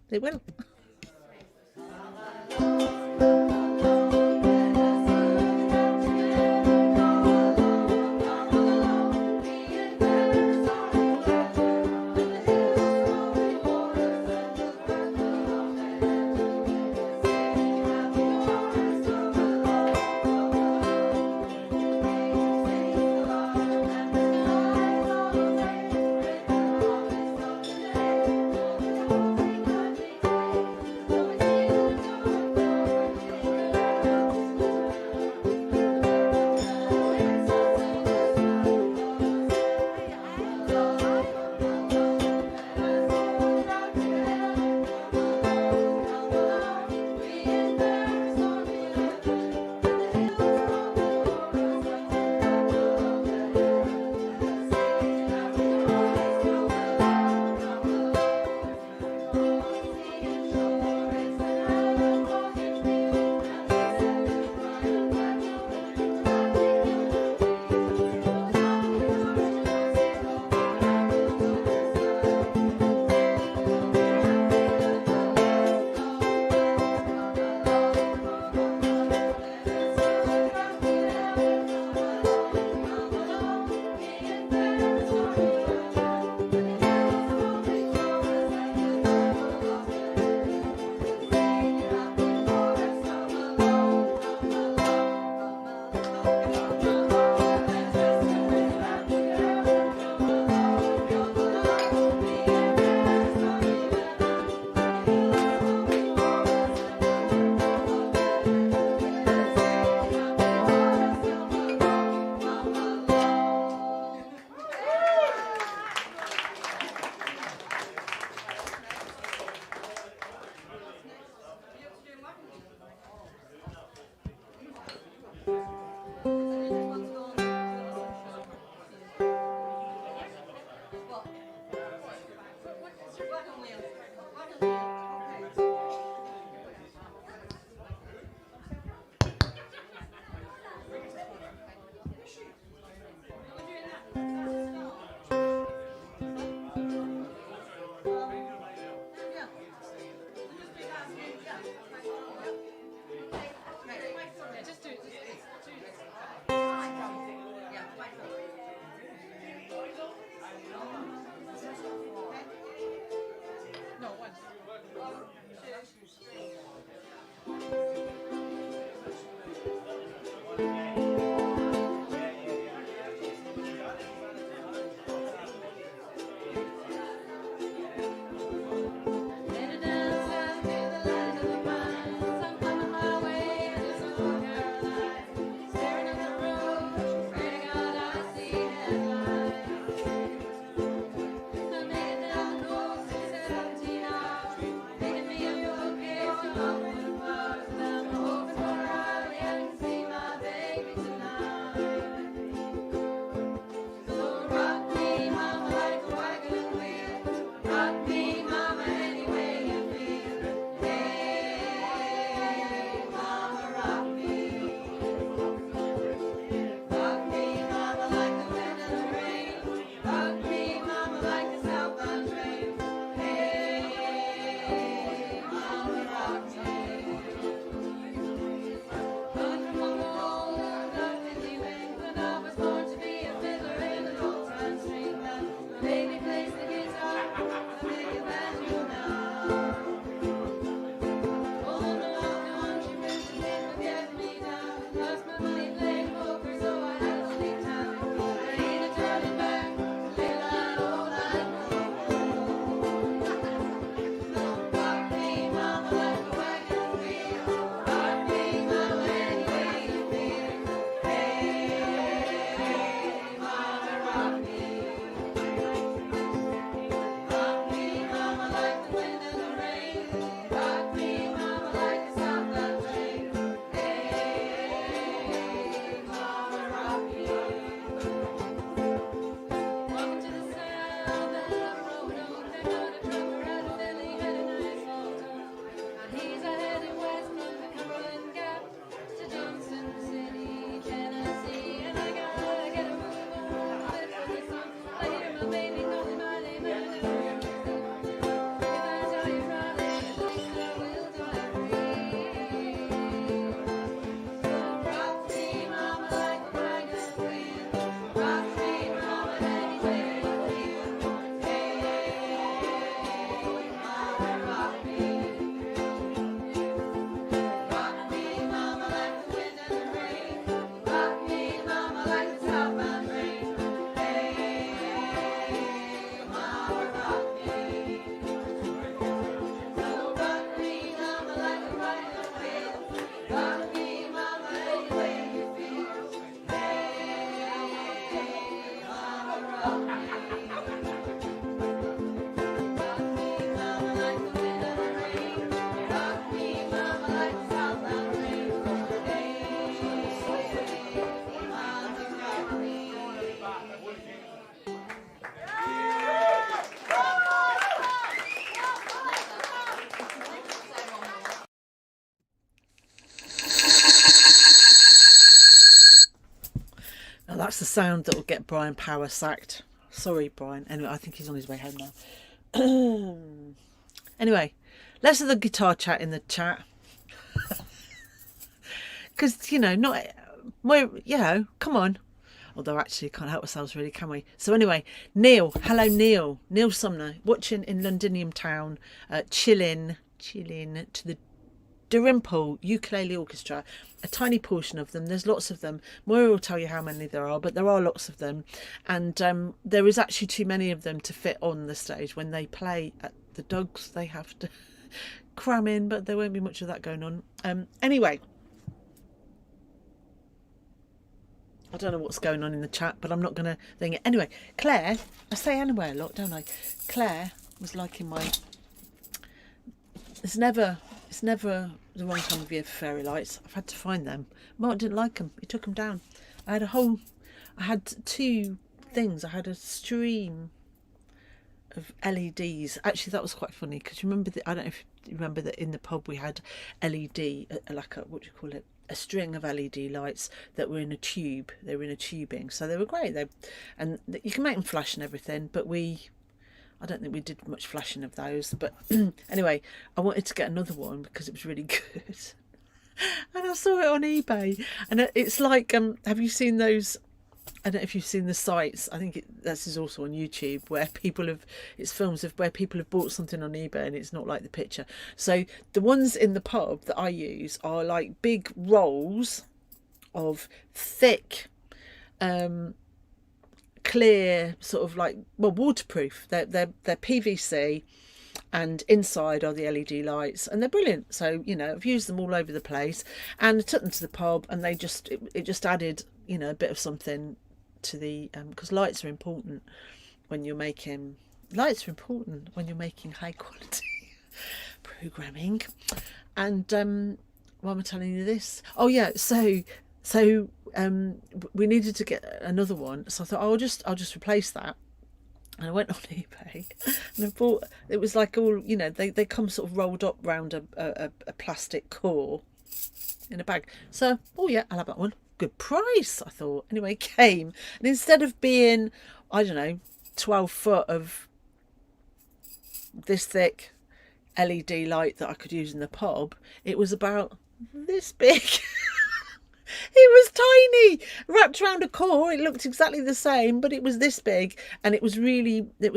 That's the sound that will get Brian Power sacked. Sorry, Brian. Anyway, I think he's on his way home now. Anyway, let's have the guitar chat in the chat. Because, you know, not... come on. Although, actually, can't help ourselves, really, can we? So, anyway, Neil. Hello, Neil. Neil Sumner. Watching in Londinium Town. Chilling to the Dalrymple Ukulele Orchestra. A tiny portion of them. There's lots of them. Moira will tell you how many there are, but there are lots of them. And there is actually too many of them to fit on the stage. When they play at the Dogs, they have to cram in, but there won't be much of that going on. Anyway, I don't know what's going on in the chat, but I'm not going to thing it. Anyway, Claire, I say anyway a lot, don't I? Claire was liking my... It's never the wrong time of year for fairy lights. I've had to find them. Mark didn't like them. He took them down. I had two things. I had a stream of LEDs. Actually, that was quite funny because remember I don't know if you remember that in the pub we had LED, like a, what do you call it? A string of LED lights that were in a tube. They were in a tubing, so they were great. And you can make them flash and everything, but I don't think we did much flashing of those. But anyway, I wanted to get another one because it was really good. And I saw it on eBay. And it's like, have you seen those? I don't know if you've seen the sites. I think this is also on YouTube where it's films of where people have bought something on eBay and it's not like the picture. So the ones in the pub that I use are like big rolls of thick, clear, sort of like, well, waterproof. They're PVC, and inside are the LED lights, and they're brilliant. So, you know, I've used them all over the place, and I took them to the pub, and it just added, you know, a bit of something to the because lights are important when you're making high quality programming. And why am I telling you this? Oh yeah, so we needed to get another one, so I thought I'll just replace that. And I went on eBay and I bought, it was like all, you know, they come sort of rolled up round a plastic core in a bag. So, oh yeah, I'll have that one. Good price, I thought. Anyway, it came, and instead of being, I don't know, 12 foot of this thick LED light that I could use in the pub, it was about this big. It was tiny, wrapped around a core. It looked exactly the same, but it was this big, and it was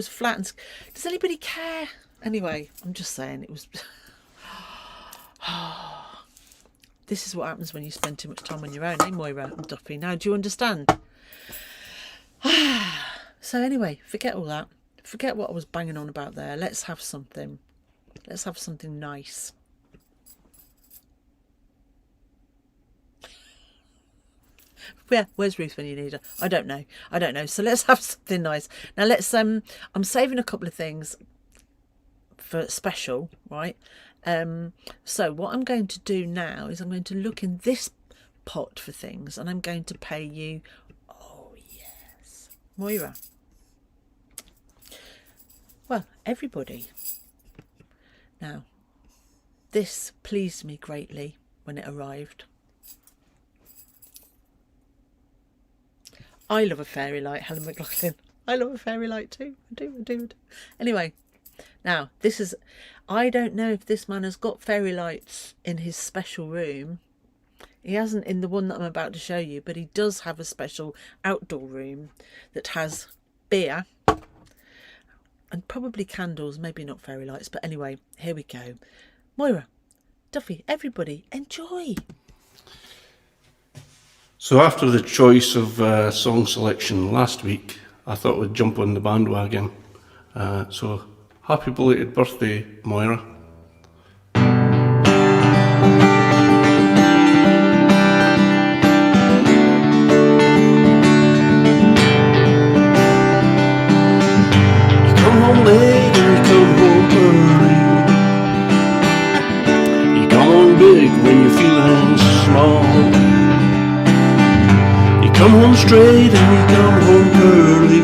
flat. And does anybody care? Anyway, I'm just saying it was. This is what happens when you spend too much time on your own, eh, Moira and Duffy? Now, do you understand? So anyway, forget all that. Forget what I was banging on about there. Let's have something. Let's have something nice. Where's Ruth when you need her? I don't know. So let's have something nice. Now let's I'm saving a couple of things for special, right? So what I'm going to do now is I'm going to look in this pot for things, and I'm going to pay you. Oh yes, Moira. Well, everybody. Now, this pleased me greatly when it arrived. I love a fairy light, Helen McLaughlin. I love a fairy light too. I do. Anyway, now this is, I don't know if this man has got fairy lights in his special room. He hasn't in the one that I'm about to show you, but he does have a special outdoor room that has beer and probably candles, maybe not fairy lights, but anyway, here we go. Moira, Duffy, everybody, enjoy. So after the choice of song selection last week, I thought we'd jump on the bandwagon. So happy belated birthday, Moira. You come home late and you come home early. You come home big when you're feeling small. Come home straight and you come home curly.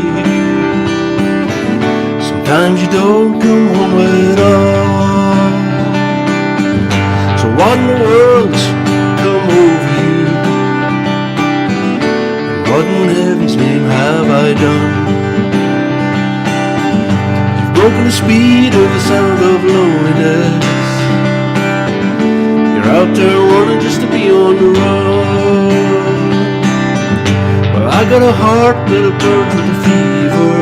Sometimes you don't come home at all. So what in the world's come over you? And what in heaven's name have I done? You've broken the speed of the sound of loneliness. You're out there running just to be on the run. Well, I got a heart that burns with a fever,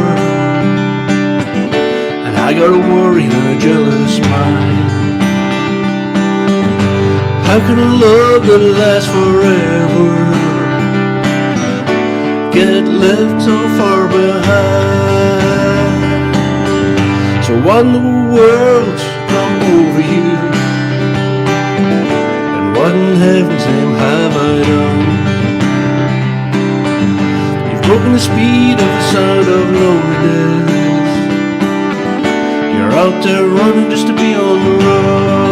and I got a worry and a jealous mind. How can a love that lasts forever get left so far behind? So what in the world's come over you? And what in heaven's name have I done? You've broken the speed of the sound of loneliness. You're out there running just to be on the run.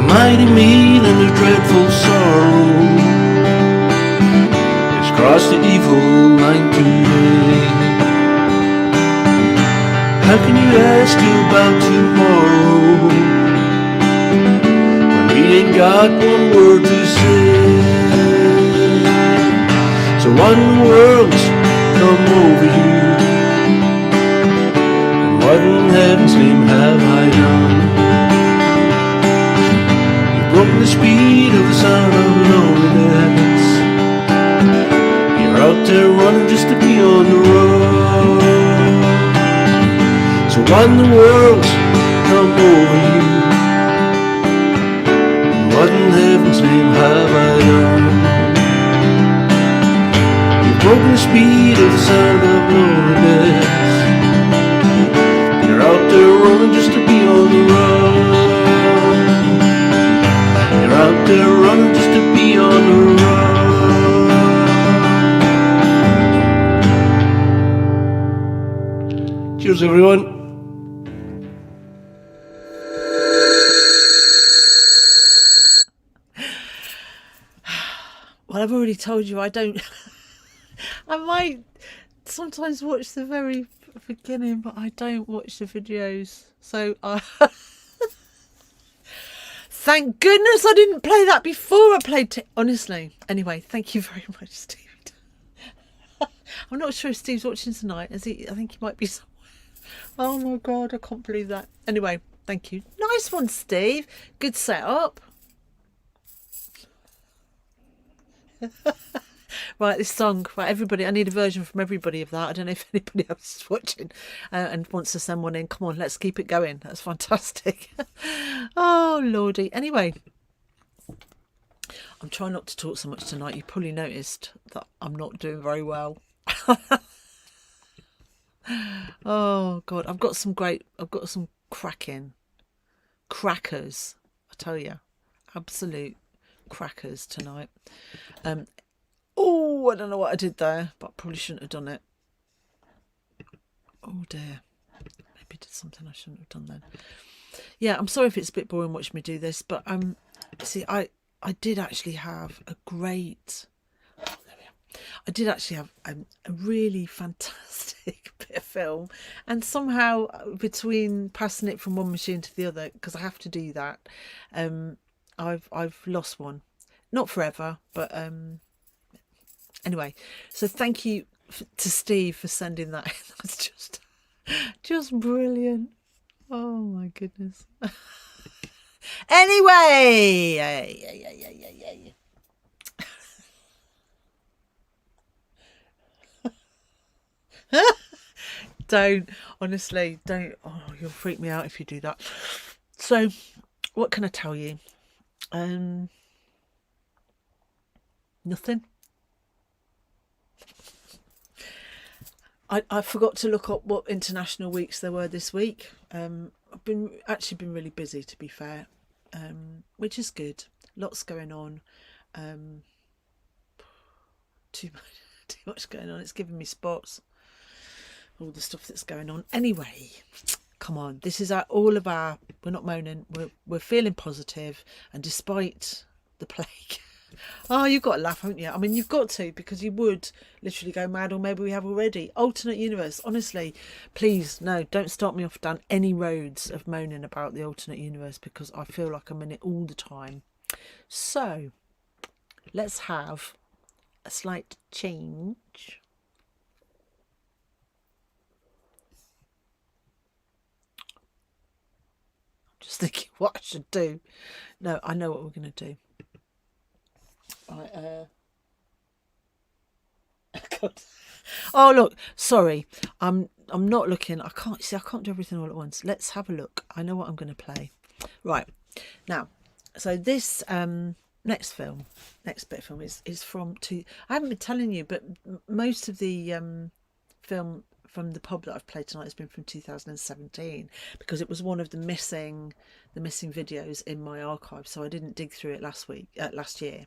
Mighty meal and a dreadful sorrow has crossed the evil line today. How can you ask about tomorrow when we ain't got one word to say? So what in the world's come over you? And what in heaven's name have I done? Broken the speed of the sound of loneliness. You're out there running just to be on the road. So what in the world's come over you? And what in heaven's name have I done? You've broken the speed of the sound of loneliness. You're out there running just to be on the road. Out there running just to be on the road. Cheers, everyone. Well, I've already told you I don't. I might sometimes watch the very beginning, but I don't watch the videos. So I. Thank goodness I didn't play that before I played honestly. Anyway, thank you very much, Steve. I'm not sure if Steve's watching tonight. Is he? I think he might be somewhere. Oh my God, I can't believe that. Anyway, thank you. Nice one, Steve. Good setup. Right, this song. Right, everybody, I need a version from everybody of that. I don't know if anybody else is watching and wants to send one in. Come on, let's keep it going. That's fantastic. Oh, Lordy. Anyway, I'm trying not to talk so much tonight. You probably noticed that I'm not doing very well. Oh, God. I've got some crackers. I tell you. Absolute crackers tonight. Oh, I don't know what I did there, but I probably shouldn't have done it. Oh dear. Maybe I did something I shouldn't have done then. Yeah, I'm sorry if it's a bit boring watching me do this, but see, I did actually have a great... Oh, there we are. I did actually have a really fantastic bit of film, and somehow between passing it from one machine to the other, because I have to do that, I've lost one. Not forever, but... Anyway, so thank you to Steve for sending that in. That's just brilliant. Oh my goodness. Anyway, don't, honestly, don't. Oh, you'll freak me out if you do that. So, what can I tell you? Nothing. I forgot to look up what international weeks there were this week. I've been really busy, to be fair, which is good. Lots going on. Too much going on. It's giving me spots. All the stuff that's going on. Anyway, come on. This is we're not moaning. We're feeling positive, and despite the plague, Oh, you've got to laugh, haven't you? I mean, you've got to, because you would literally go mad, or maybe we have already. Alternate universe. Honestly, please, no, don't start me off down any roads of moaning about the alternate universe, because I feel like I'm in it all the time. So, let's have a slight change. I'm just thinking what I should do. No, I know what we're going to do. Right, God. Oh look, sorry, I'm not looking. I can't do everything all at once. Let's have a look. I know what I'm going to play. Right now, so this next bit of film is from I haven't been telling you, but most of the film from the pub that I've played tonight has been from 2017, because it was one of the missing videos in my archive, so I didn't dig through it last year.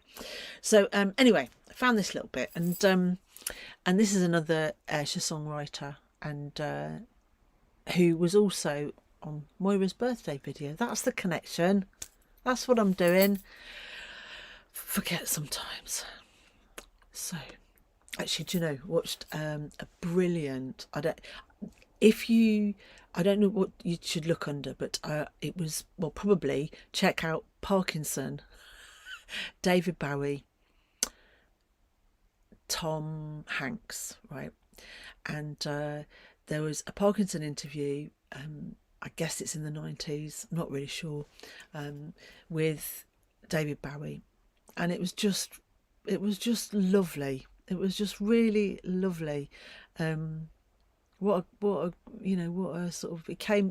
So anyway, I found this little bit, and this is another Ayrshire songwriter, and who was also on Moira's birthday video. That's the connection. That's what I'm doing. Forget sometimes. So actually, do you know, watched a brilliant, I don't know what you should look under, but it was, well, probably check out Parkinson, David Bowie, Tom Hanks, right? And there was a Parkinson interview, I guess it's in the 90s, I'm not really sure, with David Bowie, and it was just lovely. It was just really lovely. What a sort of,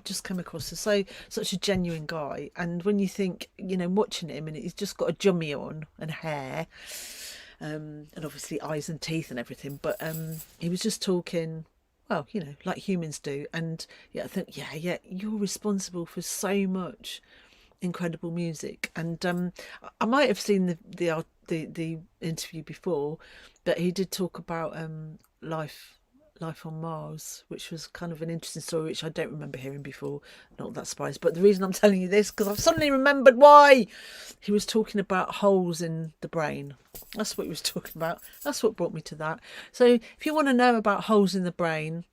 just came across as such a genuine guy. And when you think, watching him, and he's just got a jummy on and hair, and obviously eyes and teeth and everything, but he was just talking, well, like humans do. And yeah, I think, yeah, you're responsible for so much incredible music. And I might have seen the interview before, but he did talk about life on Mars, which was kind of an interesting story, which I don't remember hearing before. Not that surprised, but the reason I'm telling you this, because I've suddenly remembered why. He was talking about holes in the brain. That's what he was talking about. That's what brought me to that. So if you want to know about holes in the brain,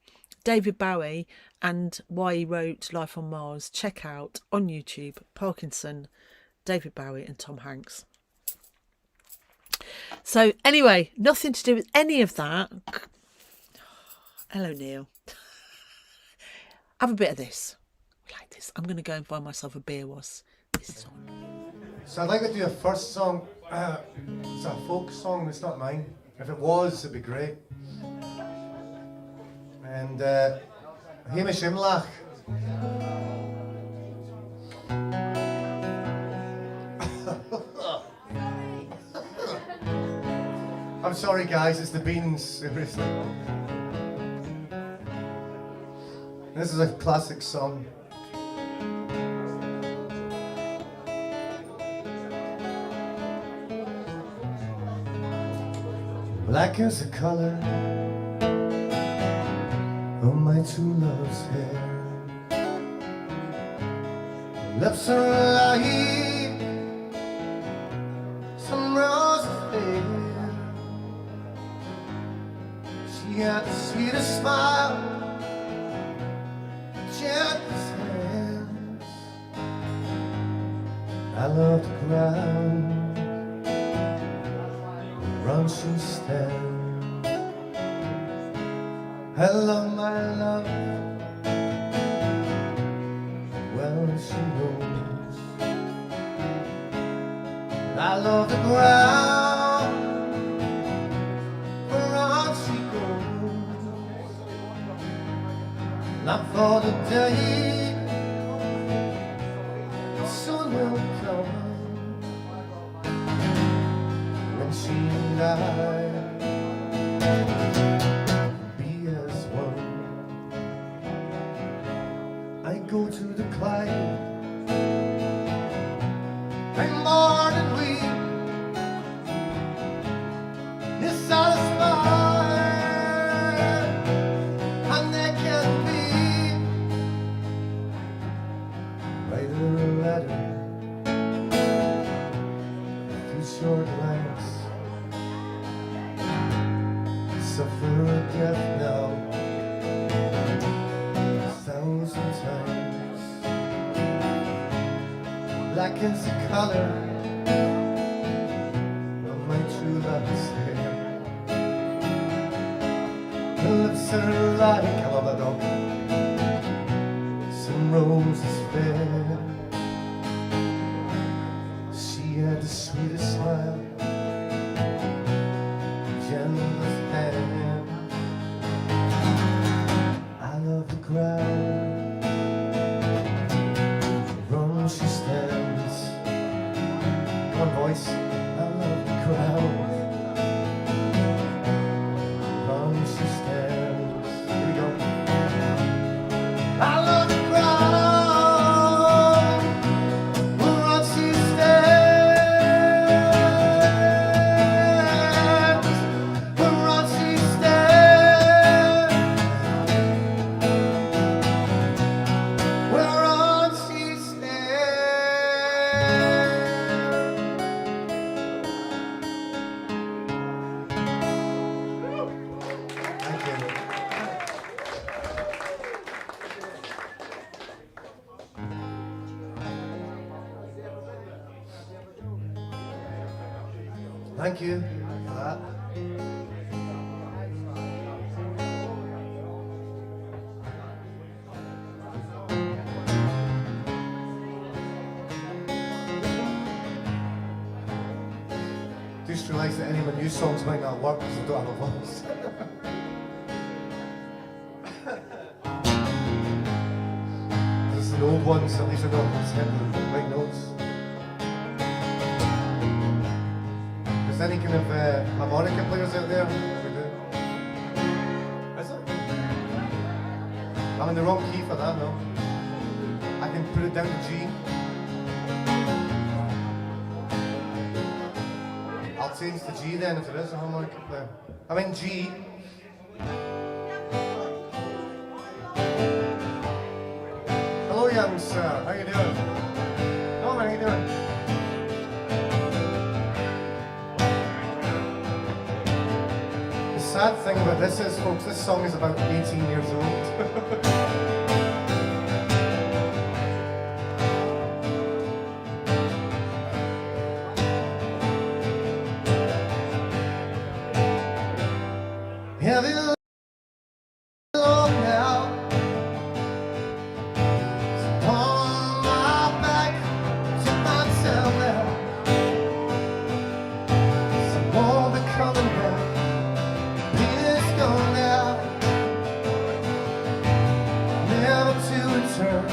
David Bowie, and why he wrote Life on Mars, check out on YouTube Parkinson, David Bowie and Tom Hanks. So anyway, nothing to do with any of that. Hello, Neil. Have a bit of this. Like this. I'm going to go and find myself a beer whilst this is on. So I'd like to do a first song. It's a folk song, it's not mine. If it was, it'd be great. And Hamish Imlach. I'm sorry guys, it's the beans, seriously. This is a classic song. Black is the color of my true love's hair. Lips are alive, some roses fair. She had the sweetest smile, gentlest hands. I love the ground where she stands. I love my love, well she knows. I love the ground where on she goes. Not for the day soon will come when she and I be as one. I go to the Clyde, I mourn and weep, dissatisfied, and there can be write her a letter, a few short lines. black is the color of my true love's hair. Her lips are like, I love that dog, some roses fair. She had the sweetest smile, gentlest hand. I love the crowd, run she stands. Come on boys, I love the crowd, run she stands. Here we go. I love the crowd, run she stands, run she stands, whereon she stands. Thank you. Thank you for that. Just realised that any of my new songs might not work because I don't have a voice. There's the old ones, at least I don't have to the right notes. Is there any kind of harmonica players out there? We do. Is it? I'm in the wrong key for that, no? I can put it down to G. I'll change to G then if there is a harmonica player. I'm in G. Hello, young sir. How you doing? Oh, man, how you doing? The sad thing about this is, folks, this song is about 18 years old. Heavy load now, it's on my back to myself now. Some more be coming back, pain is gone now, never to return.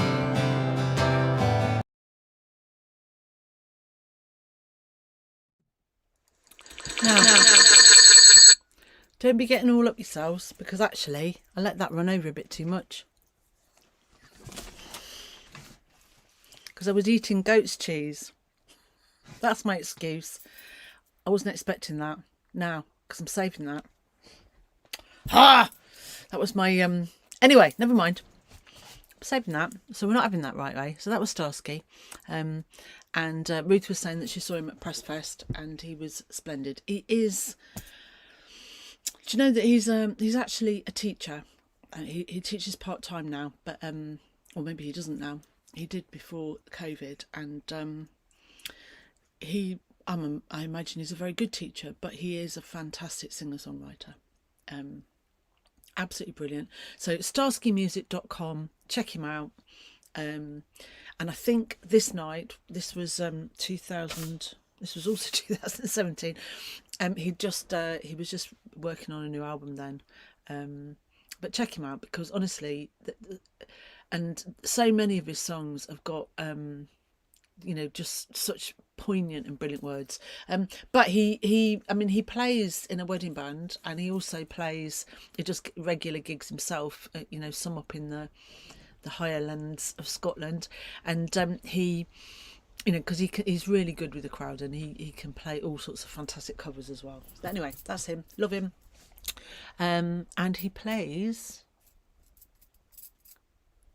Don't be getting all up yourselves, because actually I let that run over a bit too much. Because I was eating goat's cheese. That's my excuse. I wasn't expecting that now, because I'm saving that. Ha! That was my, anyway, never mind. I'm saving that. So we're not having that right way. So that was Starsky. And Ruth was saying that she saw him at Press Fest and he was splendid. He is... Do you know that he's actually a teacher? He teaches part-time now, but or maybe he doesn't now. He did before COVID, and I imagine he's a very good teacher, but he is a fantastic singer-songwriter. Absolutely brilliant. So starskymusic.com, check him out. And I think this night, this was 2000. This was also 2017. He was just working on a new album then. But check him out, because honestly, and so many of his songs have got just such poignant and brilliant words. But he plays in a wedding band, and he also plays. He does regular gigs himself. Some up in the higher lands of Scotland, and he. Because he's really good with the crowd, and he can play all sorts of fantastic covers as well. But anyway, that's him. Love him. And he plays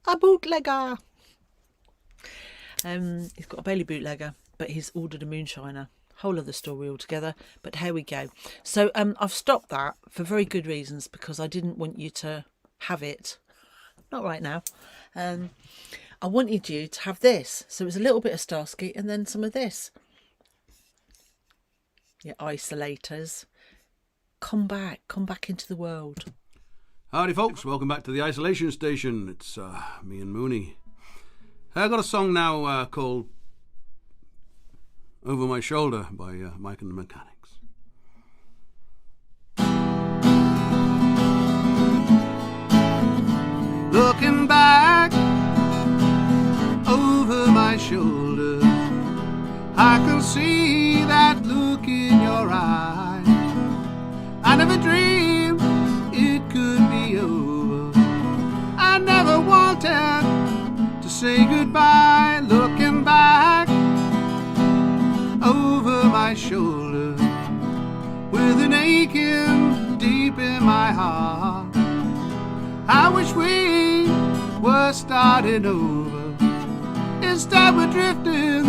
a bootlegger. He's got a Bailey bootlegger, but he's ordered a moonshiner. Whole other story altogether. But here we go. So I've stopped that for very good reasons, because I didn't want you to have it not right now. I wanted you to have this. So it was a little bit of Starsky and then some of this. Your isolators. Come back into the world. Howdy folks, welcome back to the Isolation Station. It's me and Mooney. I got a song now called Over My Shoulder by Mike and the Mechanics. Looking back over my shoulder, I can see that look in your eye. I never dreamed it could be over. I never wanted to say goodbye. Looking back over my shoulder, with an aching deep in my heart, I wish we were starting over. Instead we're drifting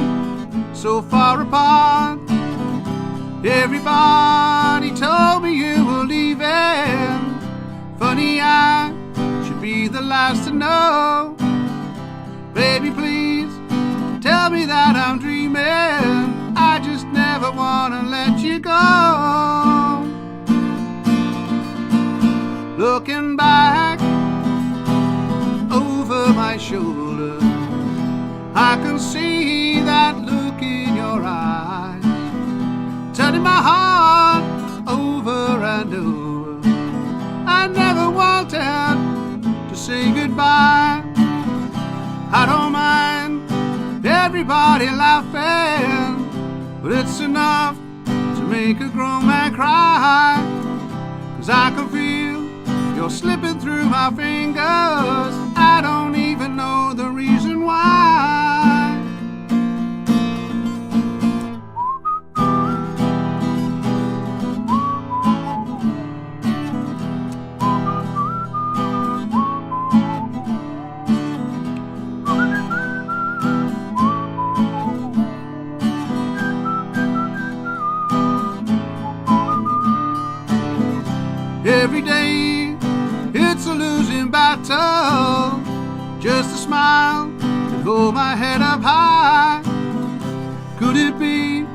so far apart. Everybody told me you were leaving. Funny, I should be the last to know. Baby, please tell me that I'm dreaming. I just never wanna let you go. Looking back over my shoulder, I can see that look in your eyes, turning my heart over and over. I never wanted to say goodbye. I don't mind everybody laughing, but it's enough to make a grown man cry. 'Cause I can feel you're slipping through my fingers. I don't even know the reason why. Every day it's a losing battle. Just a smile and hold my head up high. Could it be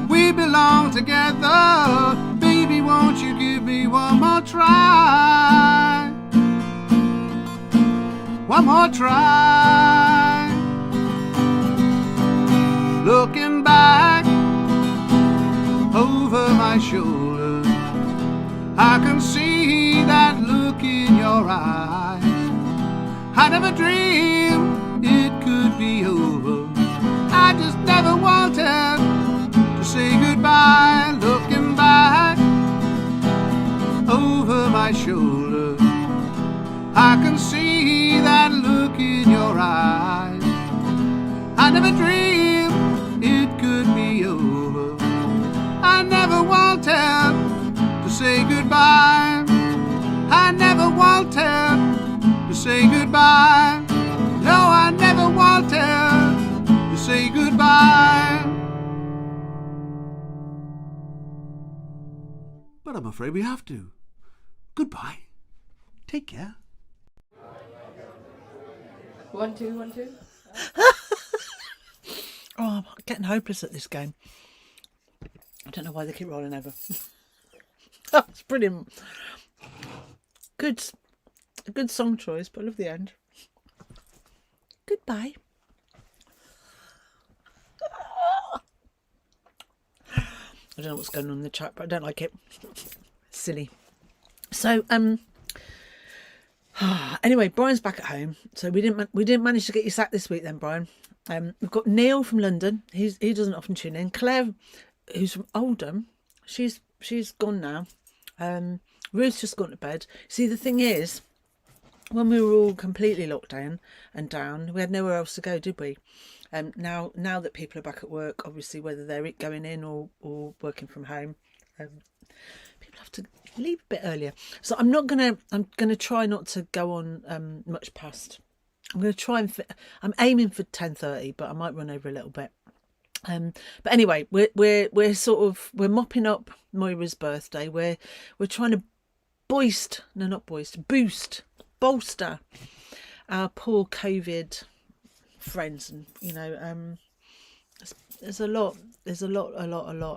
we belong together? Baby, won't you give me one more try? One more try. Looking back over my shoulder, I can see that look in your eyes. I never dreamed it could be over. I just never wanted to say goodbye. Looking back over my shoulder, I can see that look in your eyes. I never dreamed it could be over. I never wanted to say goodbye. I never wanted to say goodbye. No, I never wanted to say goodbye. But I'm afraid we have to. Goodbye. Take care. 1, 2, 1, 2. Oh, I'm getting hopeless at this game. I don't know why they keep rolling over. That's brilliant. A good song choice, but I love the end. Goodbye. I don't know what's going on in the chat, but I don't like it. Silly. So, anyway, Brian's back at home. So we didn't manage to get you sacked this week then, Brian. We've got Neil from London. He doesn't often tune in. Claire, who's from Oldham, she's gone now. Ruth's just gone to bed. See, the thing is, when we were all completely locked down and down, we had nowhere else to go, did we? Now that people are back at work, obviously, whether they're going in or working from home, people have to leave a bit earlier. So I'm gonna try not to go on much past. I'm gonna try and I'm aiming for 10:30, but I might run over a little bit. But anyway, we're mopping up Moira's birthday. We're trying to bolster our poor COVID friends, and there's a lot,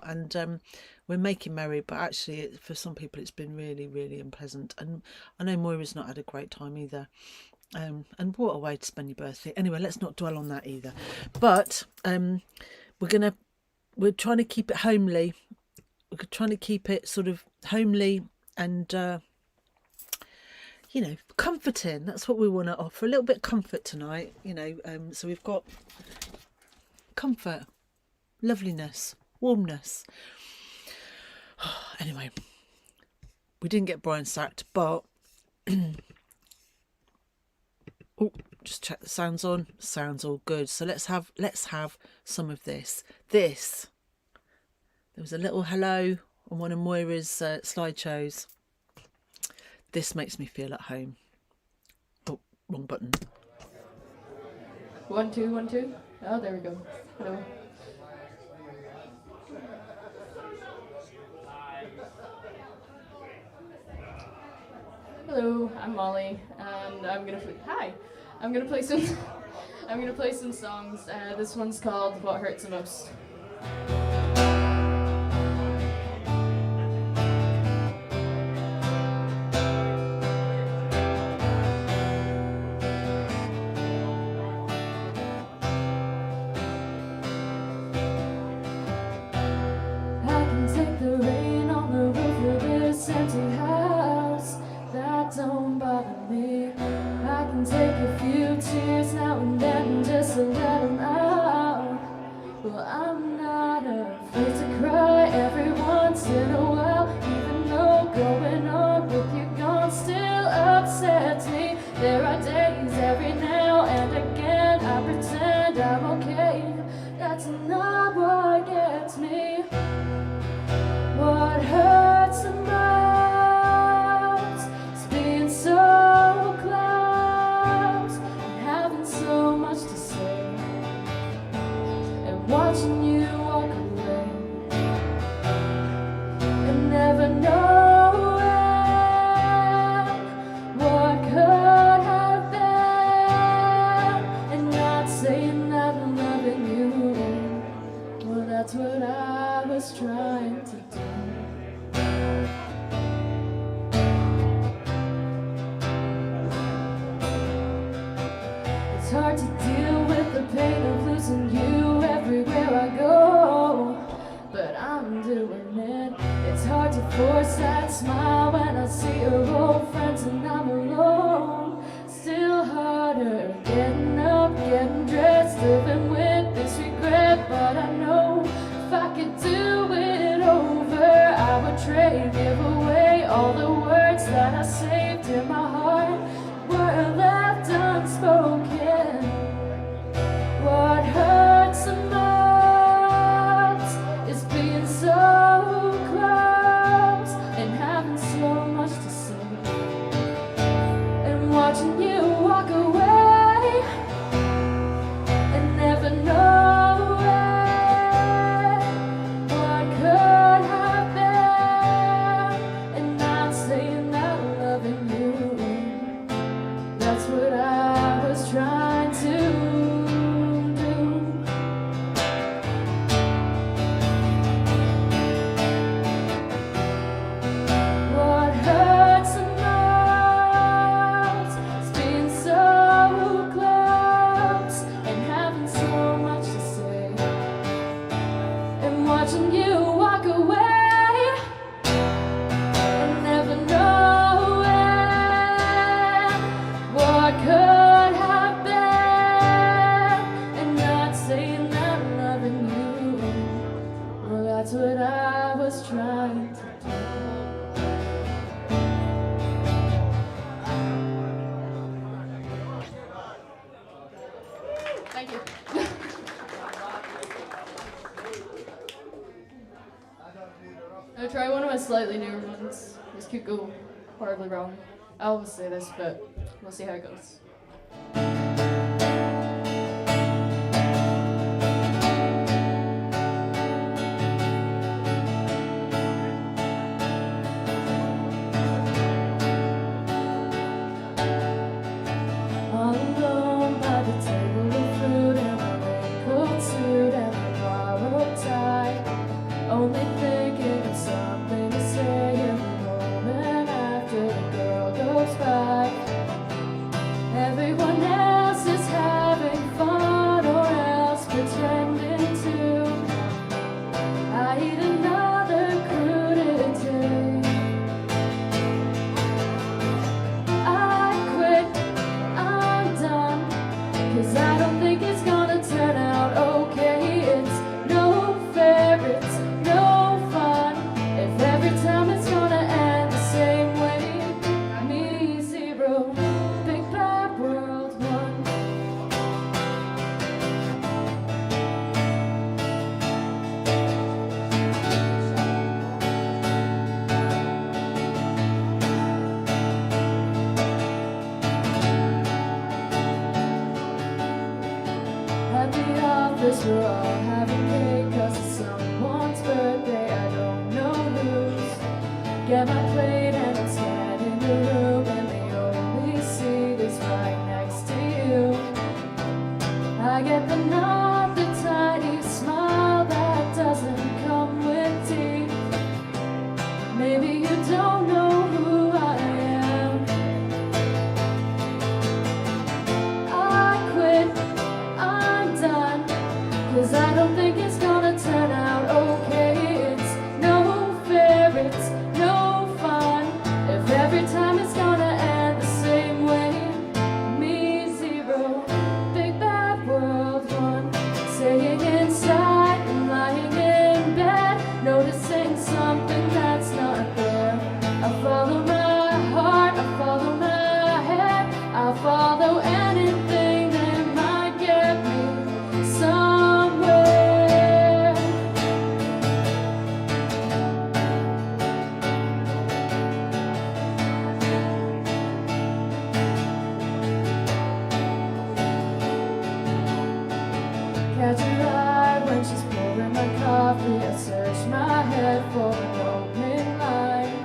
and we're making merry, but actually for some people it's been really, really unpleasant, and I know Moira's not had a great time either. And what a way to spend your birthday. Anyway, let's not dwell on that either. But we're trying to keep it homely. We're trying to keep it sort of homely and comforting. That's what we want to offer. A little bit of comfort tonight, so we've got comfort, loveliness, warmness. Anyway, we didn't get Brian sacked, but oh, just check the sound's on. Sounds all good. So let's have some of this. There was a little hello on one of Moira's slideshows. This makes me feel at home. Oh, wrong button. 1 2 1 2. Oh, there we go. Hello. Hello, I'm Molly, and I'm gonna play some. I'm gonna play some songs. This one's called "What Hurts the Most." I can take the rain on the roof of this empty house. That don't bother me. I can take a few tears now and then just to let them out. Well, I'm not afraid to cry every once in a while, even though going on with you gone still upsets me. There are days every now and again I pretend I'm okay. That's not what gets me. What hurts the most is being so close and having so much to say, and watching you walk away and never knowing what could have been, and not saying that I'm loving you. Well, that's what I was trying to do. It's hard to deal with the pain of losing you everywhere I go, but I'm doing it. It's hard to force that smile when I see your old friends and I'm alone. Still harder getting up, getting dressed, living with this regret, but I know if I could do it over, I would trade, give away all the words that I saved in my heart, were left unspoken. What hurts the most is being so close and having so much to say, and watching you walk away and never knowing what could have been, and not saying that I'm loving you. That's what I was trying to do. What hurts the most is being so close and having so much to say, and watching you walk away and never knowing what could have been, and not saying that I'm loving you. Well, that's what I was trying to do. Thank you. I'll try one of my slightly newer ones. This could go horribly wrong. I always say this, but we'll see how it goes. All Guess we're all having cake 'cause it's someone's birthday, I don't know whose. Get my plate and I'll stand in the room, and the only seat is right next to you. I get the nod, the tiny smile that doesn't come with teeth. Maybe you don't know who I am. I quit, I'm done, 'cause I don't think it's gonna turn out okay. It's no fair, it's no fun, if every time it's gonna end the same way. Me zero, big bad world one, staying inside and lying in bed, noticing something that's not there. I follow my heart, I follow my head, I follow anything that might get me somewhere. Catch her eye when she's pouring my coffee. I search my head for an opening line,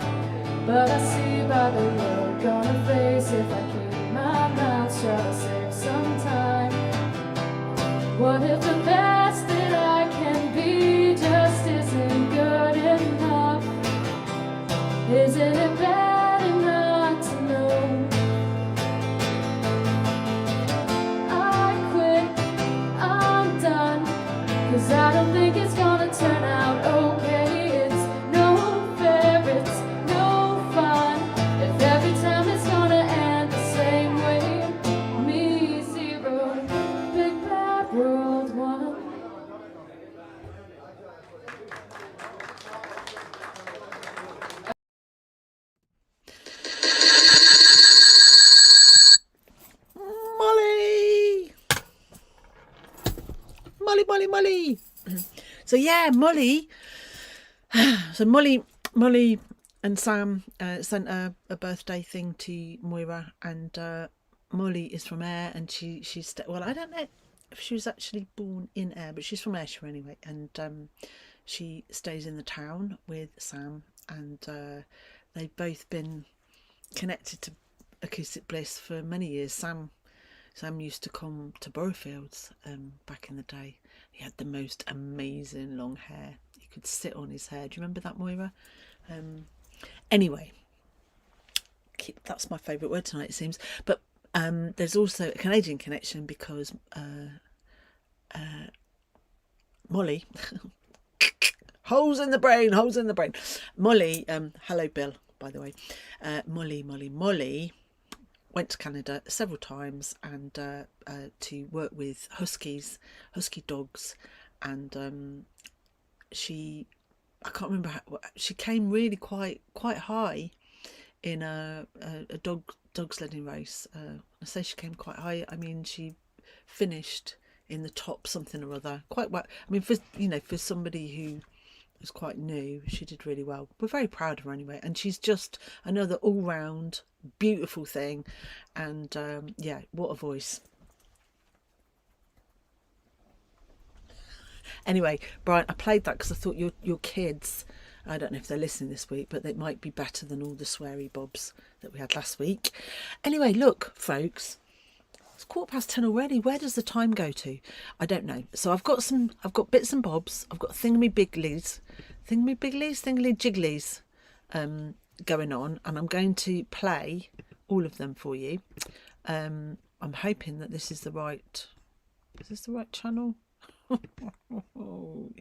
but I see by the look on her face, if I keep my mouth shut, I'll save some time. What if the best that I can be just isn't good enough? Isn't it better not to know? I quit, I'm done, 'cause I don't think it's gonna turn out okay. It's no fair, it's no fun, if every time it's gonna end the same way. Me zero, big bad world one. Molly! Molly. So yeah, Molly. So Molly and Sam sent a birthday thing to Moira, and Molly is from Ayr, and she's well, I don't know if she was actually born in Ayr, but she's from Ayrshire anyway, and she stays in the town with Sam, and they've both been connected to Acoustic Bliss for many years. Sam used to come to Burrowfields back in the day. He had the most amazing long hair. You could sit on his hair. Do you remember that, Moira? Anyway, that's my favourite word tonight, it seems. But there's also a Canadian connection because Molly, holes in the brain. Molly, hello Bill, by the way. Molly went to Canada several times and to work with husky dogs, and I can't remember she came really quite high in a dog sledding race. I say she came quite high, I mean she finished in the top something or other quite well. I mean, for somebody who was quite new, she did really well. We're very proud of her anyway, and she's just another all-round beautiful thing, and yeah, what a voice. Anyway, Brian, I played that because I thought your kids, I don't know if they're listening this week, but they might be better than all the sweary bobs that we had last week. Anyway, look folks, it's 10:15 already. Where does the time go to? I don't know. So I've got bits and bobs. I've got thingamajigglies going on, and I'm going to play all of them for you. I'm hoping that this is the right. Is this the right channel? Oh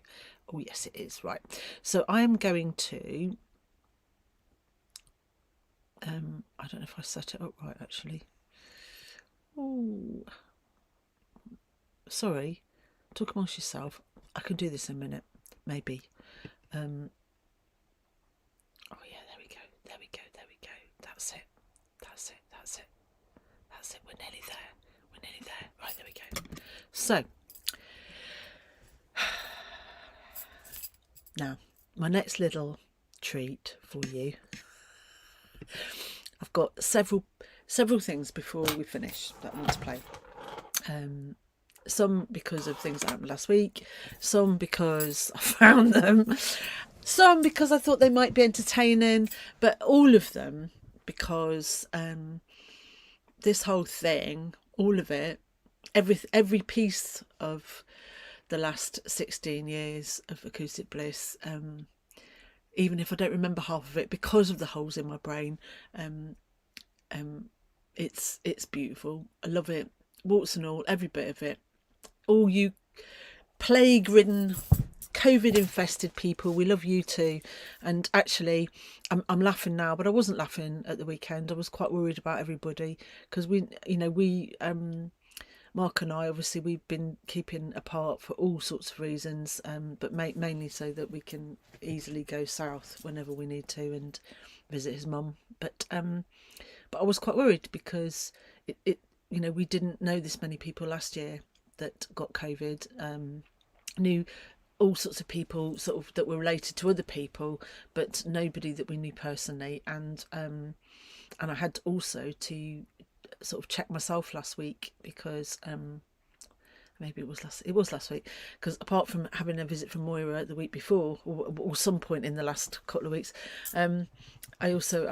yes, it is. Right. So I am going to. I don't know if I set it up right actually. Oh, sorry, talk amongst yourself. I can do this in a minute, maybe. Oh yeah, there we go. That's it. We're nearly there. Right, there we go. So now my next little treat for you. I've got several things before we finish that I want to play. some because of things that happened last week, some because I found them, some because I thought they might be entertaining, but all of them because this whole thing, all of it, every piece of the last 16 years of Acoustic Bliss, even if I don't remember half of it because of the holes in my brain, it's beautiful. I love it, warts and all, every bit of it. All you plague-ridden, COVID-infested people, we love you too. And actually, I'm laughing now, but I wasn't laughing at the weekend. I was quite worried about everybody because Mark and I, obviously, we've been keeping apart for all sorts of reasons, but mainly so that we can easily go south whenever we need to and visit his mum. But I was quite worried because we didn't know this many people last year that got COVID. Knew all sorts of people sort of that were related to other people, but nobody that we knew personally. And I had also to sort of check myself last week because maybe it was last week, because apart from having a visit from Moira the week before or some point in the last couple of weeks, I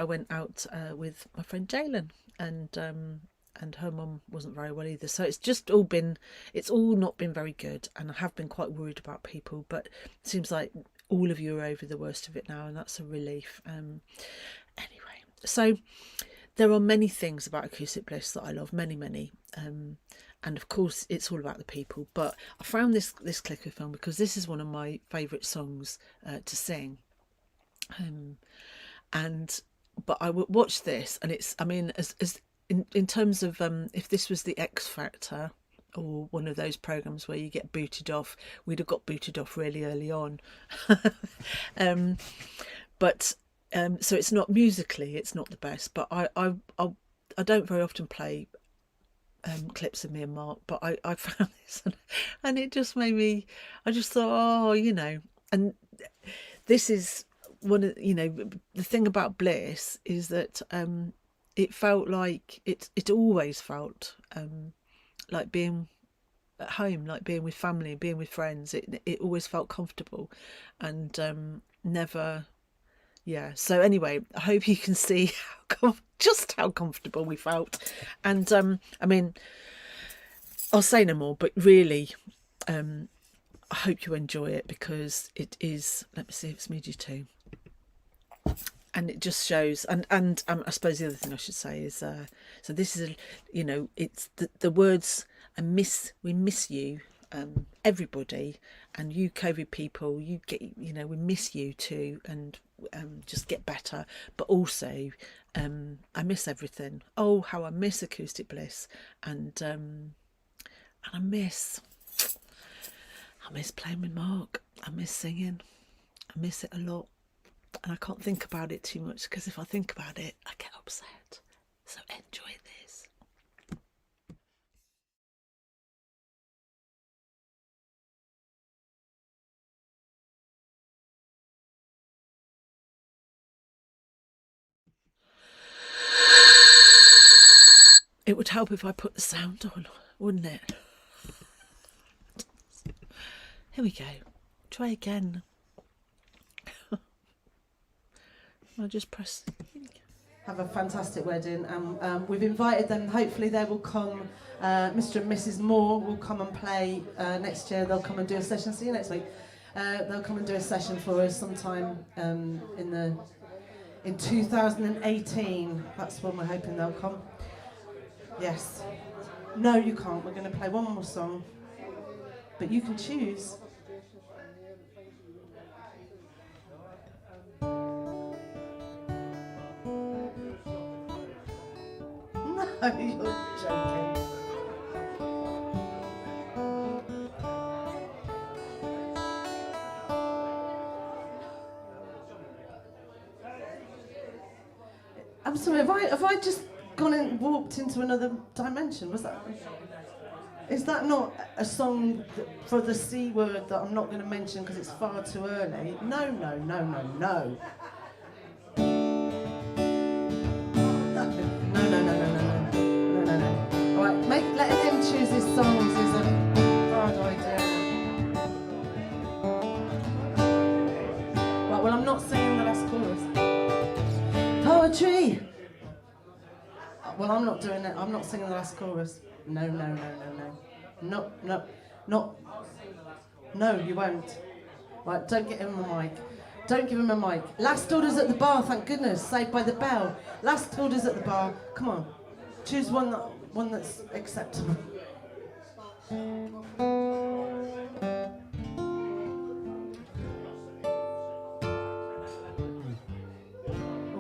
went out with my friend Jalen, and her mum wasn't very well either. So it's all not been very good, and I have been quite worried about people, but it seems like all of you are over the worst of it now, and that's a relief. Anyway, so there are many things about Acoustic Bliss that I love, many, and of course it's all about the people. But I found this clicker film because this is one of my favourite songs to sing, but I would watch this, and it's, I mean, as in terms of if this was the X Factor or one of those programs where you get booted off, we'd have got booted off really early on. So it's not musically, it's not the best, but I don't very often play clips of me and Mark, but I found this and it just made me, I just thought, and this is one of, the thing about Bliss is that it felt like it always felt like being at home, like being with family, being with friends. It always felt comfortable and never. Yeah, so anyway, I hope you can see just how comfortable we felt. And I mean, I'll say no more, but really, I hope you enjoy it because it is, let me see if it's MIDI too. And it just shows, and I suppose the other thing I should say is, so this is, it's the words, we miss you, everybody, and you COVID people, we miss you too, and just get better. But also, I miss everything. Oh, how I miss Acoustic Bliss, and I miss playing with Mark. I miss singing. I miss it a lot. And I can't think about it too much because if I think about it, I get upset. So enjoy this. It would help if I put the sound on, wouldn't it? Here we go. Try again. I'll just press. Have a fantastic wedding, and we've invited them. Hopefully they will come. Mr. and Mrs. Moore will come and play next year. They'll come and do a session. See you next week. They'll come and do a session for us sometime in 2018. That's when we're hoping they'll come. Yes. No, you can't. We're going to play one more song, but you can choose. No, you're joking. I'm sorry, have I just gone and walked into another dimension? Is that not a song for the C word that I'm not going to mention because it's far too early? No. No. All right, letting him choose his songs is Well, I'm not doing it. I'm not singing the last chorus. No. No, you won't. Right, don't get him a mic. Don't give him a mic. Last orders at the bar, thank goodness. Saved by the bell. Last orders at the bar. Come on. Choose one that's acceptable. All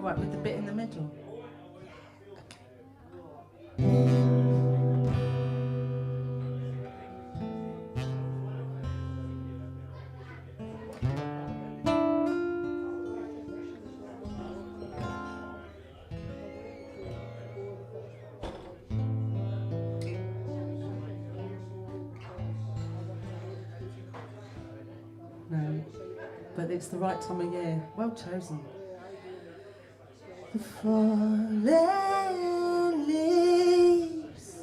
right, with the bit in the middle. No, but it's the right time of year. Well chosen. The falling leaves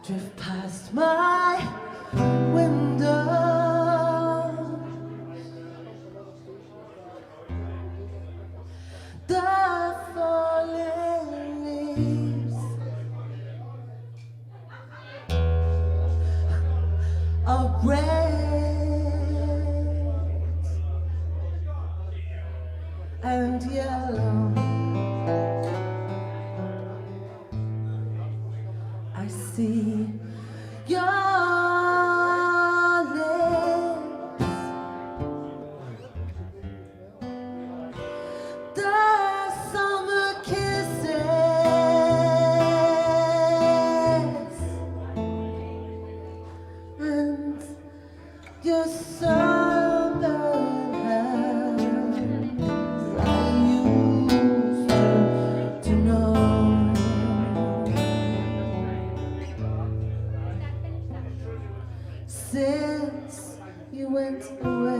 drift past my window. The falling leaves are red and yellow. I see your lips, the summer kisses, and your sunburned hands I used to know. Since you went away,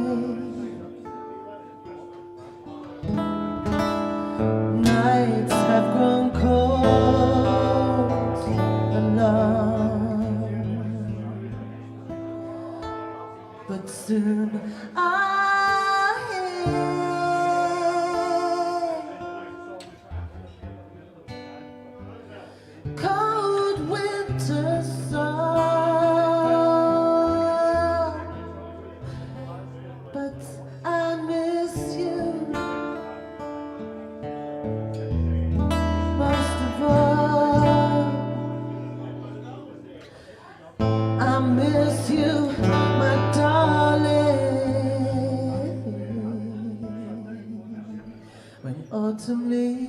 nights have grown cold and long, but soon I hear cold winter song, but I miss you most of all. I miss you, my darling, when autumn leaves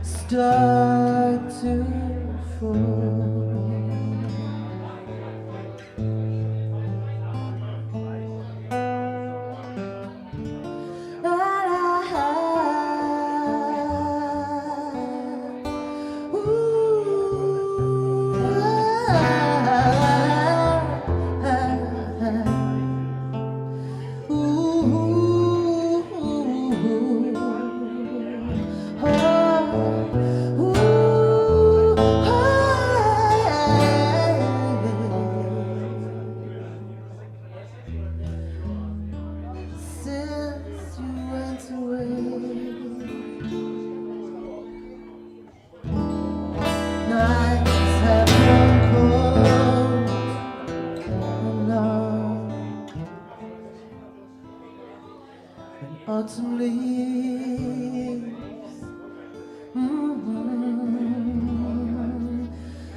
start to fall. Since you went away, nights have grown cold and long, and autumn leaves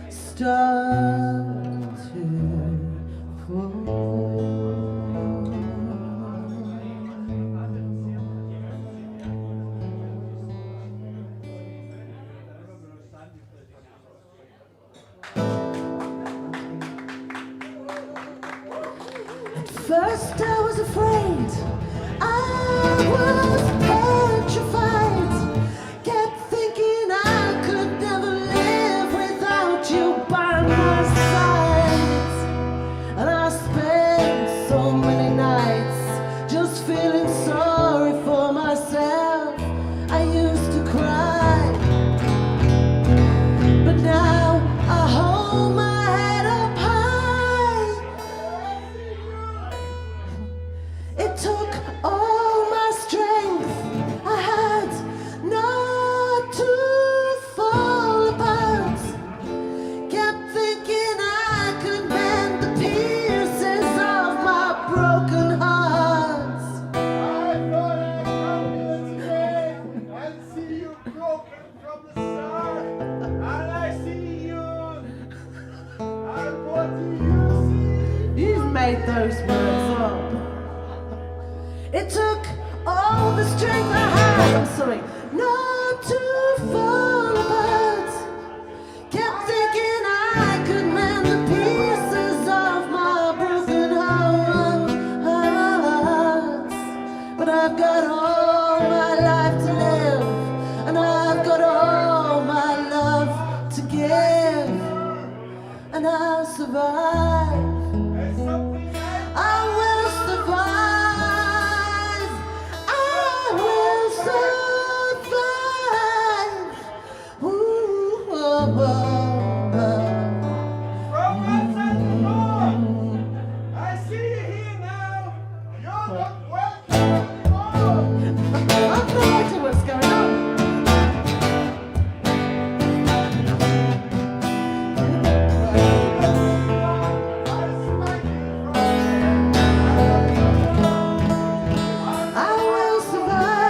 start to fall. At first I was afraid, I was petrified, kept thinking I could never live without you by my side. And I spent so many nights just feeling sorry for myself. I used to cry, but now I hold my made those words up. It took all the strength I had, I'm sorry, not to fall apart. Kept thinking I could mend the pieces of my broken heart. But I've got all my life to live, and I've got all my love to give, and I'll survive. I will survive. I will survive. Ooh, oh, oh, oh. I see you here now. You're not well. I've no idea what's going on. I will survive.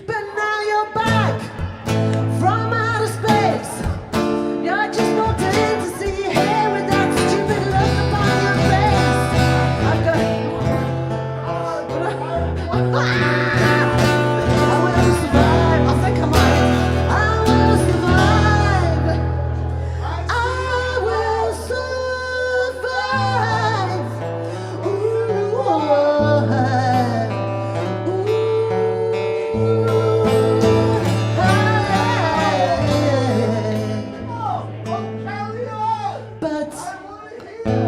But now you're back from outer space. You're just walked in to see you here with that stupid look upon your face. I've got. I will survive. I think I might. I will survive. I will survive. Ooh, but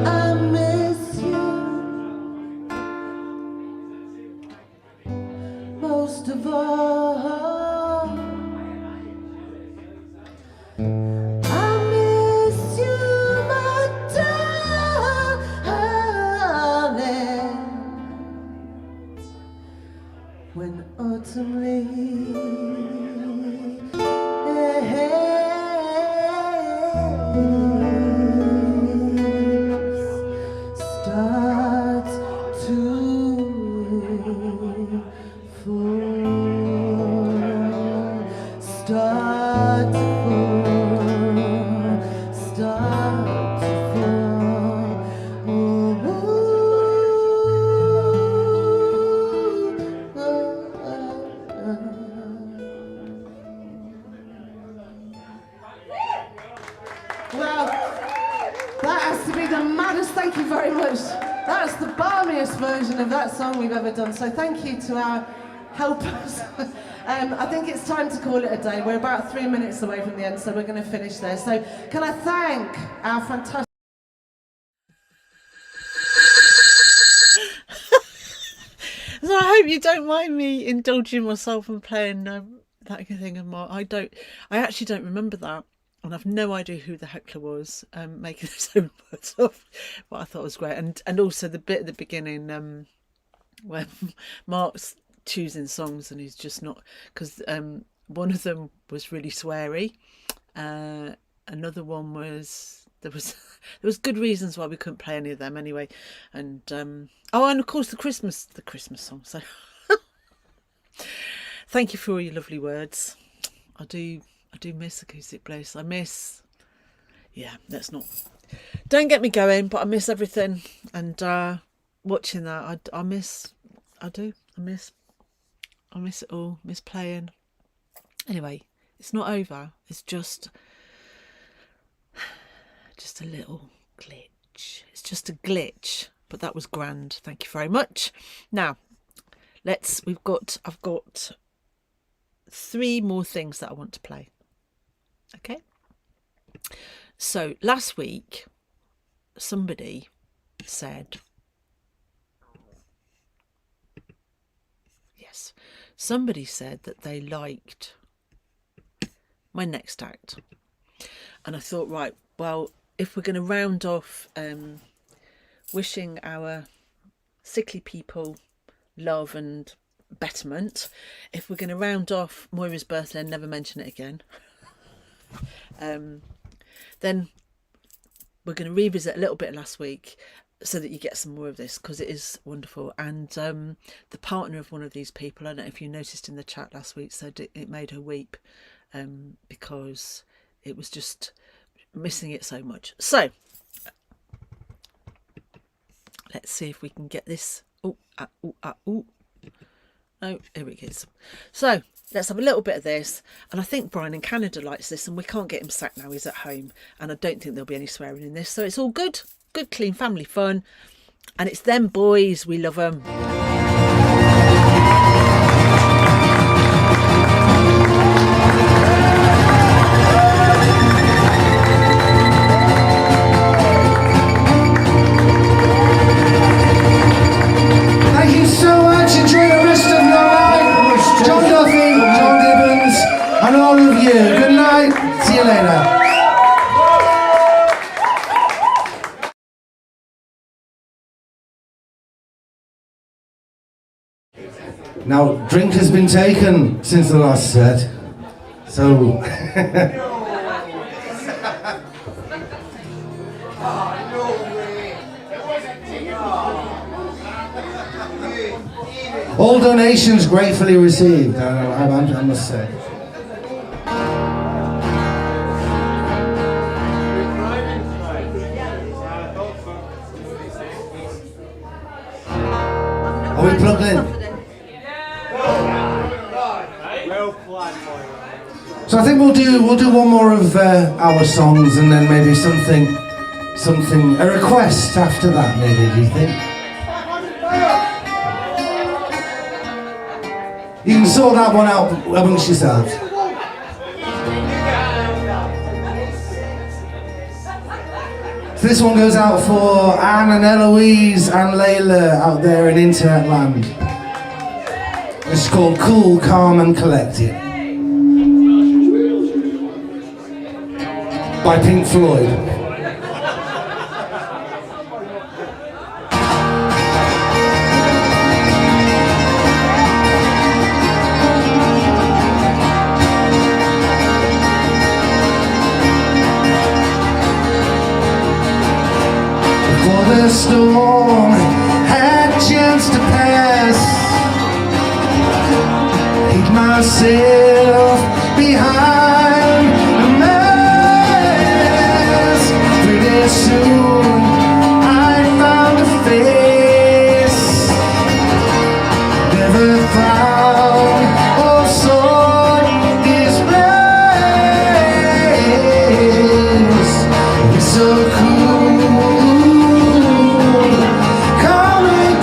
I miss you most of all. I miss you, my darling. When autumn leaves start to fall, start to fall, start to fall. Ooh, well, that has to be the maddest. Thank you very much. That's the balmiest version of that song we've ever done. So thank you to our helpers. I think it's time to call it a day. We're about 3 minutes away from the end, so we're going to finish there. So can I thank our fantastic... So I hope you don't mind me indulging myself and playing that thing of my. I actually don't remember that, and I've no idea who the heckler was making his own words up. But I thought it was great, and also the bit at the beginning where Mark's choosing songs and he's just not, because one of them was really sweary, another one was. There was good reasons why we couldn't play any of them anyway, and oh, and of course the Christmas song. So thank you for all your lovely words. I do miss Acoustic Bliss. I miss, let's not, don't get me going, but I miss everything, and watching that I miss it all. Miss playing. Anyway, it's not over. It's just a little glitch. It's just a glitch, but that was grand. Thank you very much. Now, I've got 3 more things that I want to play. Okay. So last week, somebody said that they liked my next act, and I thought, right, well, if we're going to round off wishing our sickly people love and betterment, if we're going to round off Moira's birthday and never mention it again, then we're going to revisit a little bit last week so that you get some more of this, because it is wonderful. And the partner of one of these people, I don't know if you noticed in the chat last week, said it made her weep. because it was just missing it so much. So let's see if we can get this. Oh, here it is. So let's have a little bit of this. And I think Brian in Canada likes this, and we can't get him sacked now. He's at home, and I don't think there'll be any swearing in this. So it's all good, clean family fun. And it's them boys. We love them. Thank you so much. Enjoy the rest of your night. John Duffy, John Gibbons, and all of you. Good night. See you later. Now, drink has been taken since the last set, so... All donations gratefully received, I must say. Are we plugged in? So I think we'll do one more of our songs, and then maybe a request after that. Maybe, do you think? You can sort that one out amongst yourselves. So this one goes out for Anne and Eloise and Layla out there in internet land. It's called Cool, Calm and Collected by Pink Floyd. The storm had chance to pass, hid myself behind a mask. Pretty soon I found a face, never found or saw his place. It's so cool. Come and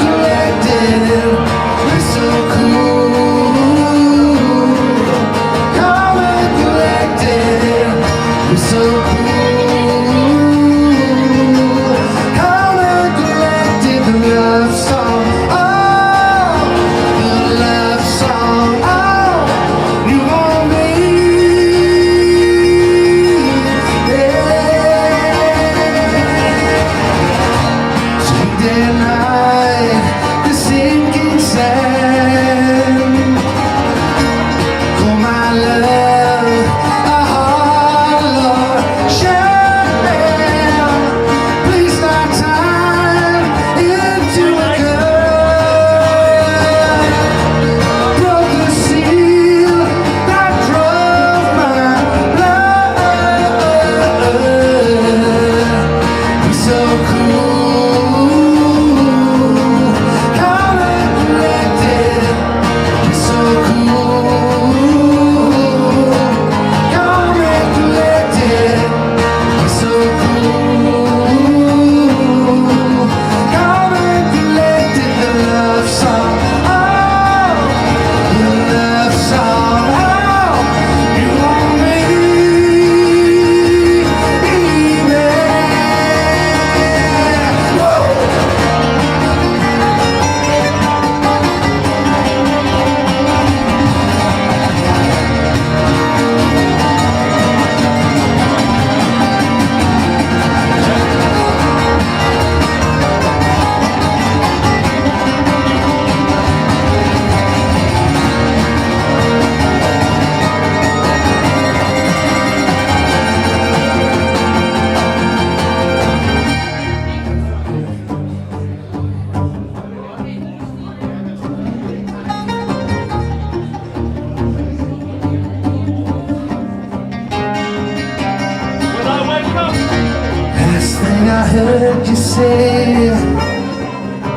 I heard you say,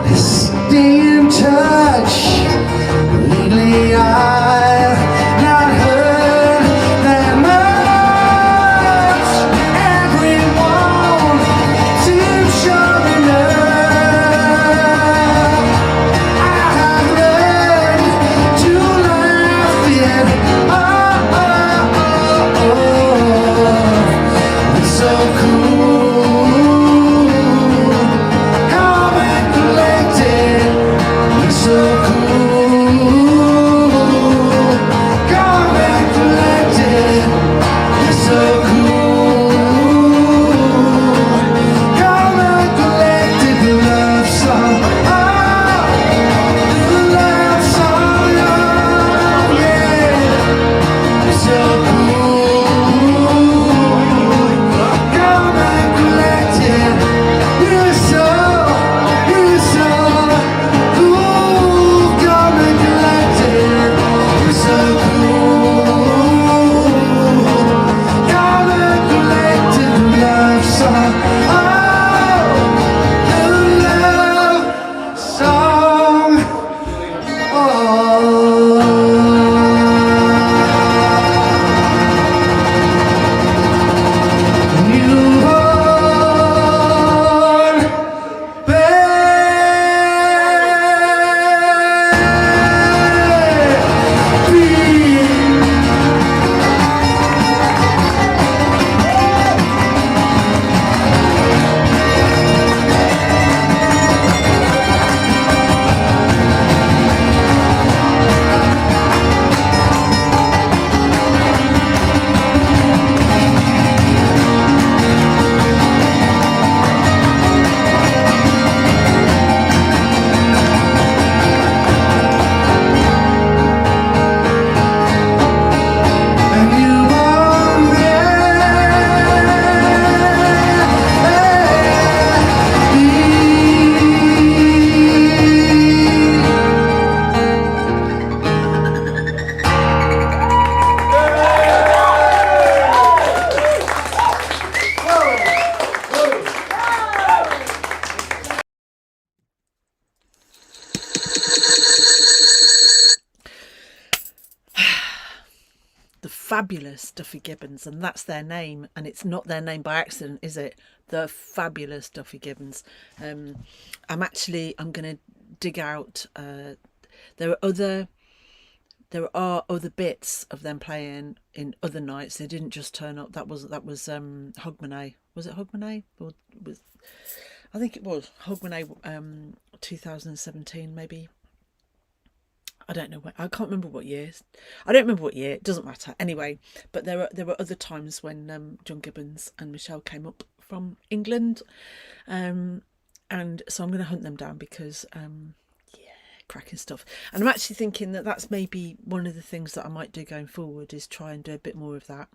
let's stay in touch. Lately I've not heard that much. Everyone seems sure enough. I have learned to laugh it off. It's so cool, calm and collected. It's so cool, calm and collected. It's so cool, calm and collected. The love song, the love song, yeah. It's so cool, calm and collected. We're so cool, calm and collected. We're so cool, calm and collected. The love song, the love song, newborn The fabulous Duffy Gibbons, and that's their name, and it's not their name by accident, is it? The fabulous Duffy Gibbons. I'm going to dig out. There are other bits of them playing in other nights. They didn't just turn up. That was Hogmanay. Was it Hogmanay? Or was, I think it was Hogmanay. 2017 maybe. I don't know when. I can't remember what year. I don't remember what year. It doesn't matter. Anyway, but there were other times when John Gibbons and Michelle came up from England, and so I'm going to hunt them down because cracking stuff. And I'm actually thinking that that's maybe one of the things that I might do going forward is try and do a bit more of that.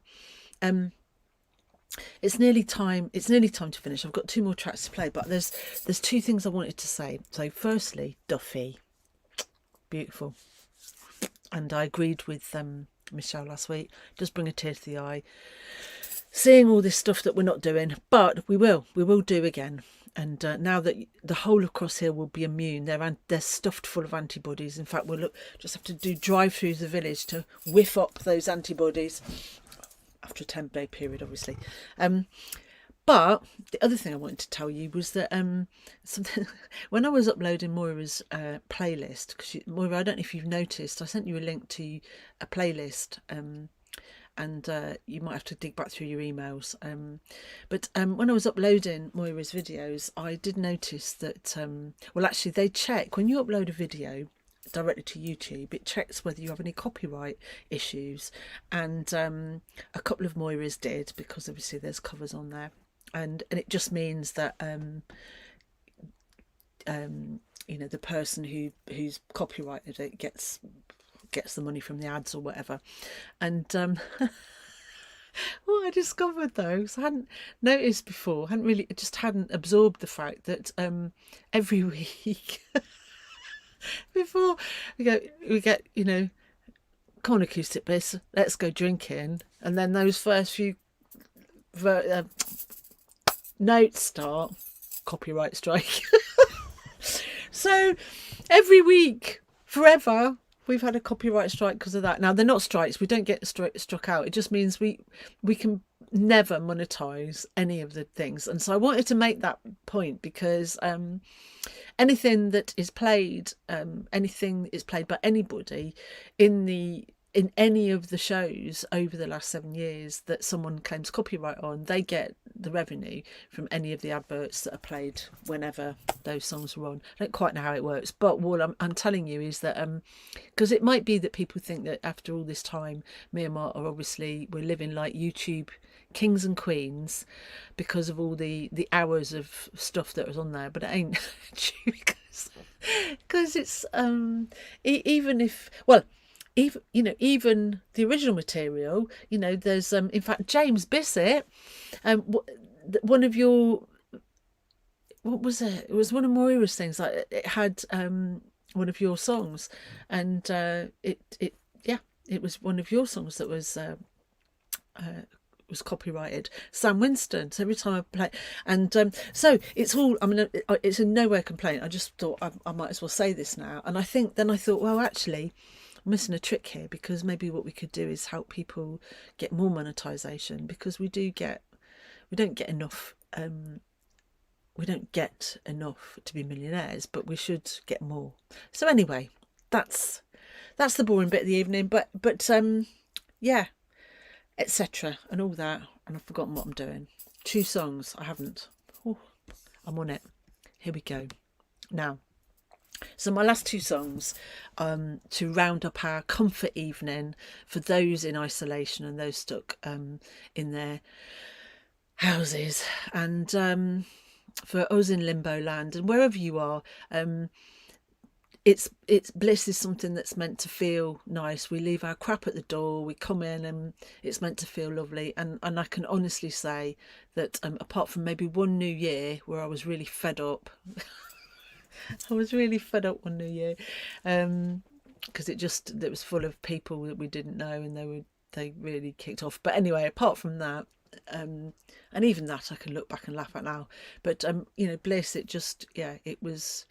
It's nearly time to finish. I've got 2 more tracks to play, but there's 2 things I wanted to say. So firstly, Duffy. Beautiful. And I agreed with Michelle last week. Does bring a tear to the eye. Seeing all this stuff that we're not doing, but we will do again. And now that the whole of Cross Hill will be immune, they're stuffed full of antibodies. In fact, we'll just have to do drive through the village to whiff up those antibodies after a 10-day period, obviously. But the other thing I wanted to tell you was that something when I was uploading Moira's playlist, because Moira, I don't know if you've noticed, I sent you a link to a playlist, and you might have to dig back through your emails. But when I was uploading Moira's videos, I did notice that well, actually, they check when you upload a video directly to YouTube, it checks whether you have any copyright issues, and a couple of Moira's did, because obviously there's covers on there. And it just means that you know, the person who's copyrighted it gets the money from the ads or whatever. And what I discovered though, so I hadn't noticed before, hadn't absorbed the fact that every week before we get you know, come on Acoustic Bliss, let's go drinking, and then those first few notes start, copyright strike. So every week, forever, we've had a copyright strike because of that. Now, they're not strikes. We don't get struck out. It just means we can never monetize any of the things. And so I wanted to make that point because anything that is played, anything is played by anybody in any of the shows over the last 7 years that someone claims copyright on, they get the revenue from any of the adverts that are played whenever those songs are on. I don't quite know how it works, but what I'm telling you is that because it might be that people think that after all this time, me and Mark are obviously, we're living like YouTube kings and queens because of all the hours of stuff that was on there, but it ain't true because it's even if, well, even the original material, there's in fact James Bissett, one of your, what was it? It was one of Moira's things. Like it had one of your songs, and it was one of your songs that was copyrighted, Sam Winston. So every time I play, and so it's all, I mean, it's in no way a complaint. I just thought I might as well say this now, and I thought, well, actually, I'm missing a trick here, because maybe what we could do is help people get more monetization, because we don't get enough to be millionaires, but we should get more. So anyway, that's the boring bit of the evening, but yeah, etc. and all that, and I've forgotten what I'm doing. 2 songs, I haven't. Oh, I'm on it. Here we go. Now, so my last 2 songs to round up our comfort evening for those in isolation and those stuck in their houses, and for us in Limboland and wherever you are, it's bliss is something that's meant to feel nice. We leave our crap at the door, we come in, and it's meant to feel lovely. And I can honestly say that apart from maybe one New Year where I was really fed up, I was really fed up one New Year, because it was full of people that we didn't know, and they really kicked off. But anyway, apart from that, and even that I can look back and laugh at now. But bliss, it was.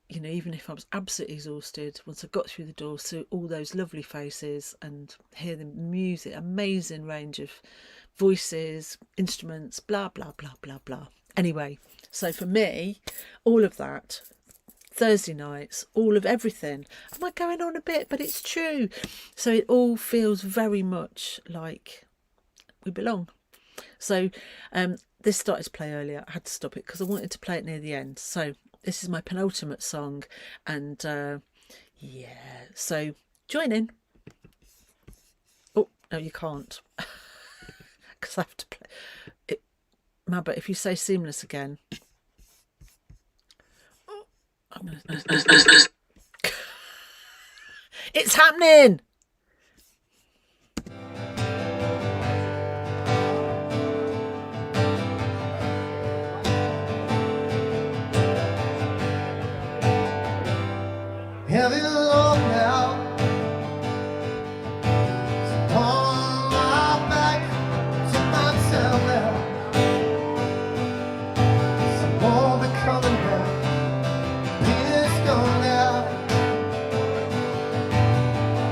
Even if I was absolutely exhausted, once I got through the door, so all those lovely faces and hear the music, amazing range of voices, instruments, blah, blah, blah, blah, blah. Anyway, so for me, all of that, Thursday nights, all of everything. Am I going on a bit? But it's true. So it all feels very much like we belong. So this started to play earlier. I had to stop it because I wanted to play it near the end. So this is my penultimate song, and yeah, so join in. Oh, no, you can't, because I have to play it. But if you say seamless again, I'm gonna... It's happening! Heavy load now, it's on my back to myself now. Some more be coming back, it's gone now,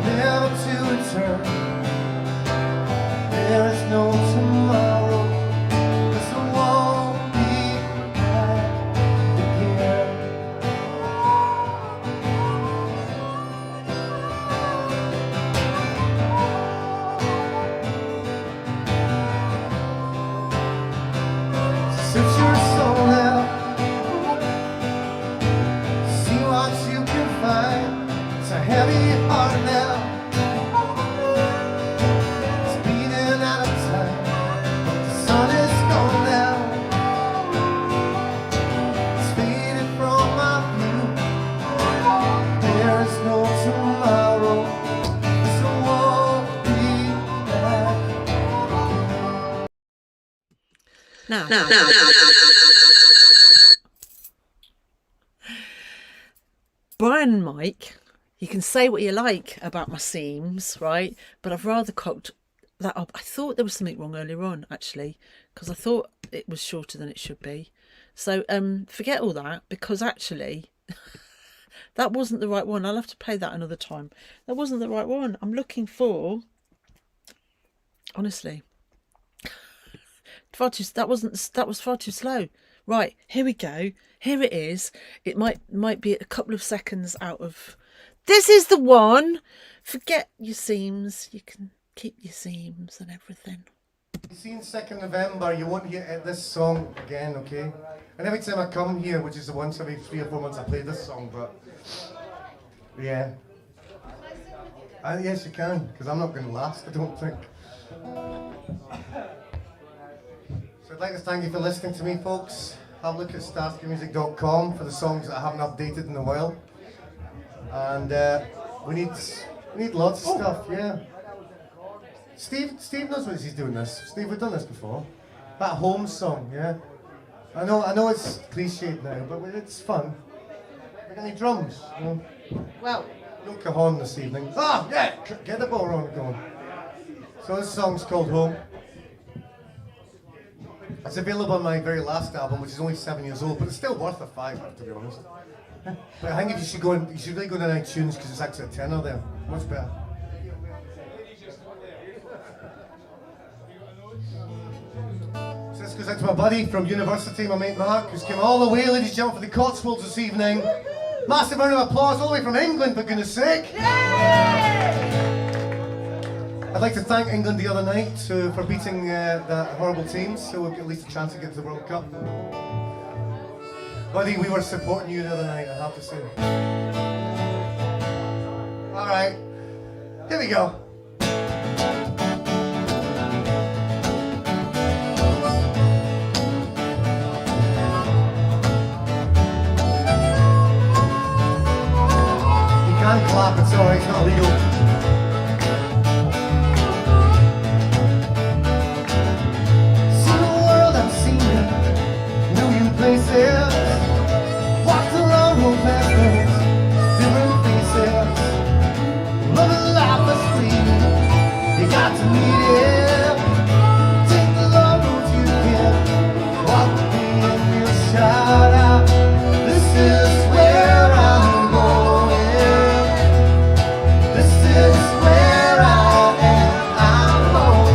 never to return. There is no tomorrow, 'cause I won't be back again. Search your soul out, see what you can find. It's a heavy heart now, it's beating out of time, but the sun is gone now, it's faded from my view. There is no tomorrow, 'cause I won't be back. Now. Brian and Mike, you can say what you like about my seams, right? But I've rather cocked that up. I thought there was something wrong earlier on, actually, because I thought it was shorter than it should be. So forget all that, because actually that wasn't the right one. I'll have to play that another time. That wasn't the right one. I'm looking for, honestly, that was far too slow. Right, here we go. Here it is. It might be a couple of seconds out of. This is the one. Forget your seams. You can keep your seams and everything. You see, in 2nd November, you won't hear this song again, okay? And every time I come here, which is once every 3 or 4 months, I play this song, but yeah. Yes, you can, because I'm not going to last, I don't think. So I'd like to thank you for listening to me, folks. Have a look at starskymusic.com for the songs that I haven't updated in a while. And we need lots of stuff, yeah. Steve knows what he's doing this. Steve, we've done this before. That home song, yeah. I know it's cliched now, but it's fun. We got any drums? No? Well, no cajon this evening. Ah, yeah, get the ball going. So this song's called Home. It's available on my very last album, which is only 7 years old, but it's still worth a $5, to be honest. But I think if you should really go to iTunes, because it's actually a tenner there. Much better. So this goes out to my buddy from university, my mate Mark, who's come all the way, ladies and gentlemen, for the Cotswolds this evening. Massive round of applause all the way from England, for goodness sake. I'd like to thank England the other night for beating that horrible team, so we'll get at least a chance to get to the World Cup. Buddy, we were supporting you the other night, I have to say. Alright, here we go. You can't clap, it's alright, it's not legal. Walked around old backwards, different faces. Loving life is free, you got to meet it. Take the long road you can, walk with me and we'll shout out. This is where I'm going. This is where I am, I'm home.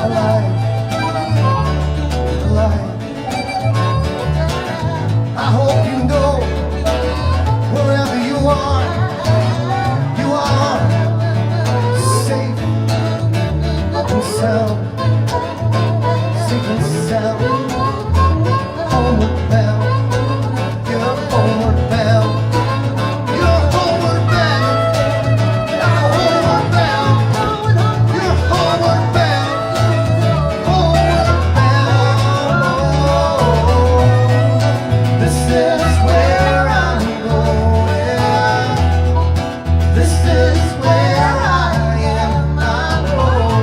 alive, alive. I hope you know, wherever you are safe and sound, safe and sound. Homeward bound, you're homeward bound, you're homeward bound, you're homeward bound, you're homeward bound, homeward bound. This is where I'm going. This is where I am. I'm going.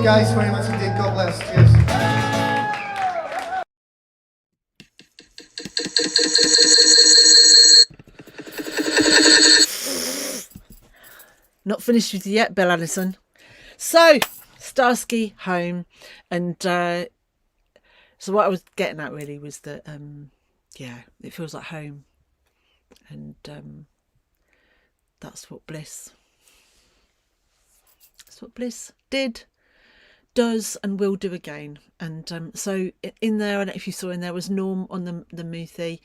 Guys, very much indeed. God bless. Cheers. Not finished with you yet, Bill Allison. So, Starsky home, and so what I was getting at really was that yeah, it feels like home, and that's what Bliss did, does, and will do again. And so in there, I don't know if you saw, in there was Norm on the Moothie,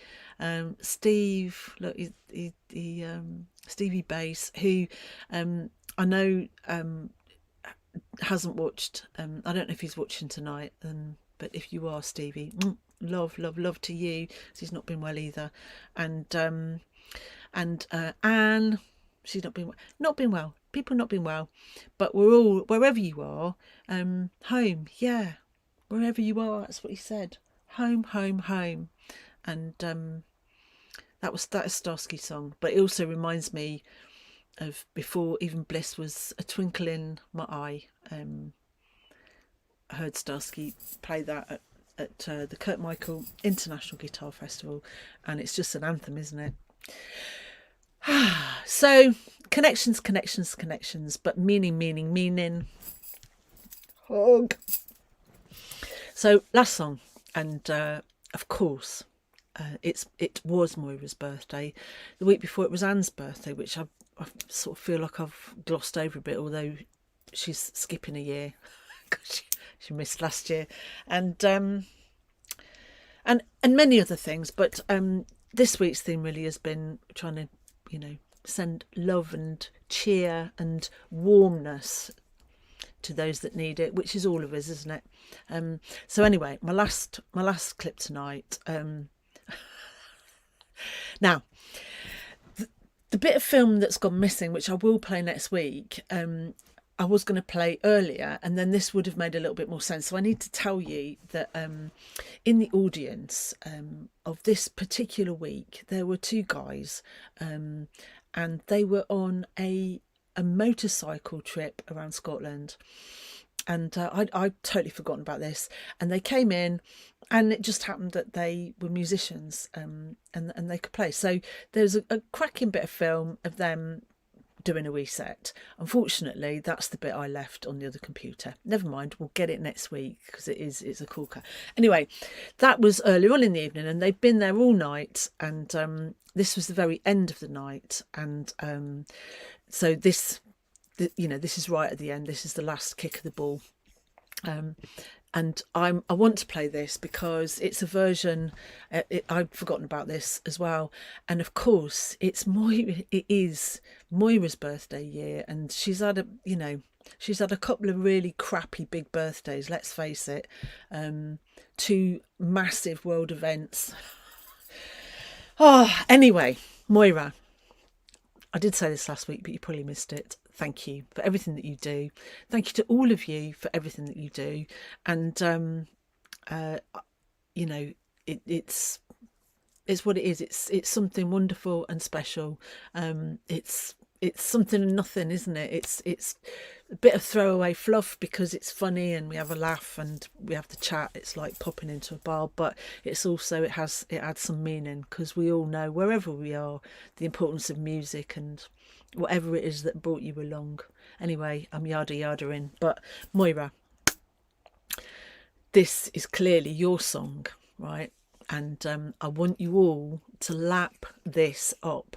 Steve, look, Stevie Bass, who I know hasn't watched. I don't know if he's watching tonight, but if you are, Stevie, love to you. 'Cause he's not been well either, and Anne, she's not been well. People not been well, but we're all, wherever you are, home. Yeah, wherever you are. That's what he said. Home. And that is Starsky's song, but it also reminds me of before even Bliss was a twinkle in my eye. I heard Starsky play that at the Kurt Michael International Guitar Festival, and it's just an anthem, isn't it? So connections, but meaning. Hug. So last song, and of course, it was Moira's birthday. The week before it was Anne's birthday, which I sort of feel like I've glossed over a bit, although she's skipping a year because she missed last year, and many other things. But this week's theme really has been trying to, send love and cheer and warmness to those that need it, which is all of us, isn't it? So anyway, my last clip tonight. Now, the bit of film that's gone missing, which I will play next week, I was going to play earlier, and then this would have made a little bit more sense. So I need to tell you that in the audience of this particular week, there were two guys, and they were on a motorcycle trip around Scotland. And I'd totally forgotten about this. And they came in, and it just happened that they were musicians, and they could play. So there's a cracking bit of film of them doing a reset. Unfortunately, that's the bit I left on the other computer. Never mind, we'll get it next week because it's a corker. Anyway, that was earlier on in the evening, and they've been there all night, and this was the very end of the night, and so this is right at the end. This is the last kick of the ball. And I want to play this because it's a version. I'd forgotten about this as well, and of course it is Moira's birthday year, and she's had a couple of really crappy big birthdays. Let's face it, 2 massive world events. Anyway, Moira, I did say this last week, but you probably missed it. Thank you for everything that you do. Thank you to all of you for everything that you do. And, it's what it is. It's something wonderful and special. It's something and nothing, isn't it? It's a bit of throwaway fluff because it's funny and we have a laugh and we have to chat. It's like popping into a bar, but it's also, it adds some meaning, because we all know, wherever we are, the importance of music and whatever it is that brought you along. Anyway, I'm yada-yada-ing, but Moira, this is clearly your song, right? And I want you all to lap this up,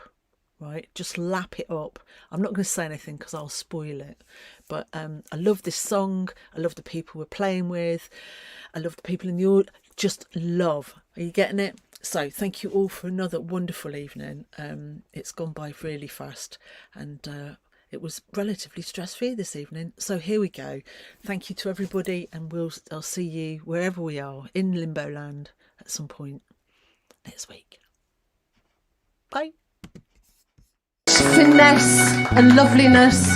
right? Just lap it up. I'm not going to say anything because I'll spoil it, but I love this song. I love the people we're playing with. I love the people in the audience. Just love. Are you getting it? So thank you all for another wonderful evening. It's gone by really fast, and it was relatively stress-free this evening. So here we go. Thank you to everybody, and I'll see you wherever we are in Limboland at some point next week. Bye. Finesse and loveliness,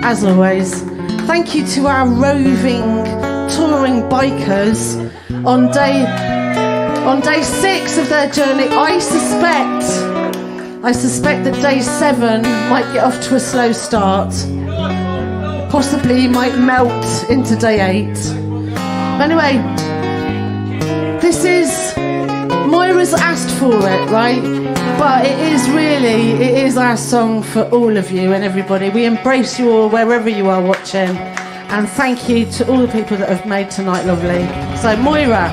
as always. Thank you to our roving touring bikers on day 6 of their journey. I suspect that day 7 might get off to a slow start. Possibly might melt into day 8. But anyway, this is, Moira's asked for it, right? But it is our song for all of you and everybody. We embrace you all wherever you are watching. And thank you to all the people that have made tonight lovely. So Moira.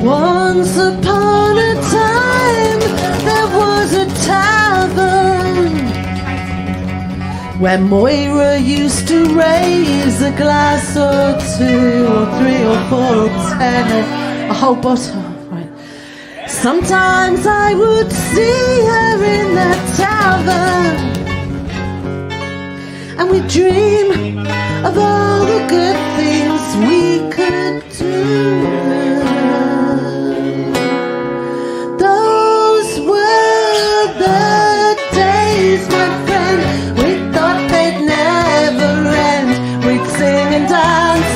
Once upon a time, there was a tavern where Moira used to raise a glass or 2 or 3 or 4 or 10 or a whole bottle. Right. Sometimes I would see her in that tavern, and we'd dream of all the good things we could do. Those were the days, my friend, we thought they'd never end. We'd sing and dance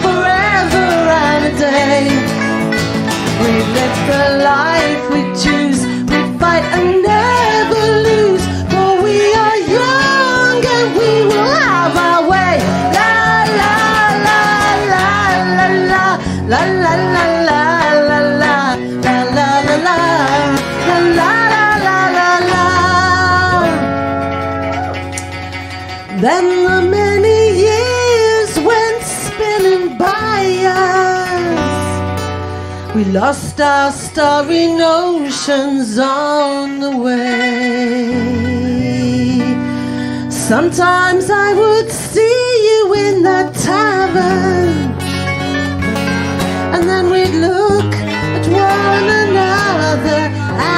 forever and a day. We'd live the life we choose, we'd fight and never lose, for we are young and we will have our way. La la la la la la la la la la la la la la la. Then the many years went spinning by us. We lost our starry notions on the way. Sometimes I would see you in that tavern, and then we'd look at one another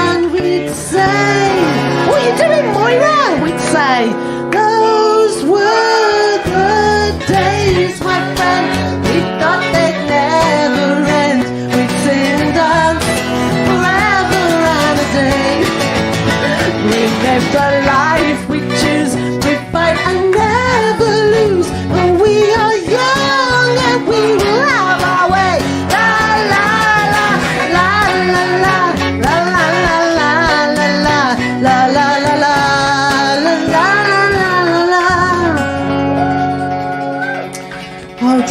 and we'd say, "What are you doing, Moira?" We'd say, "Those were the days, my friend, we thought they'd never end. We'd sing and dance forever and a day. We lived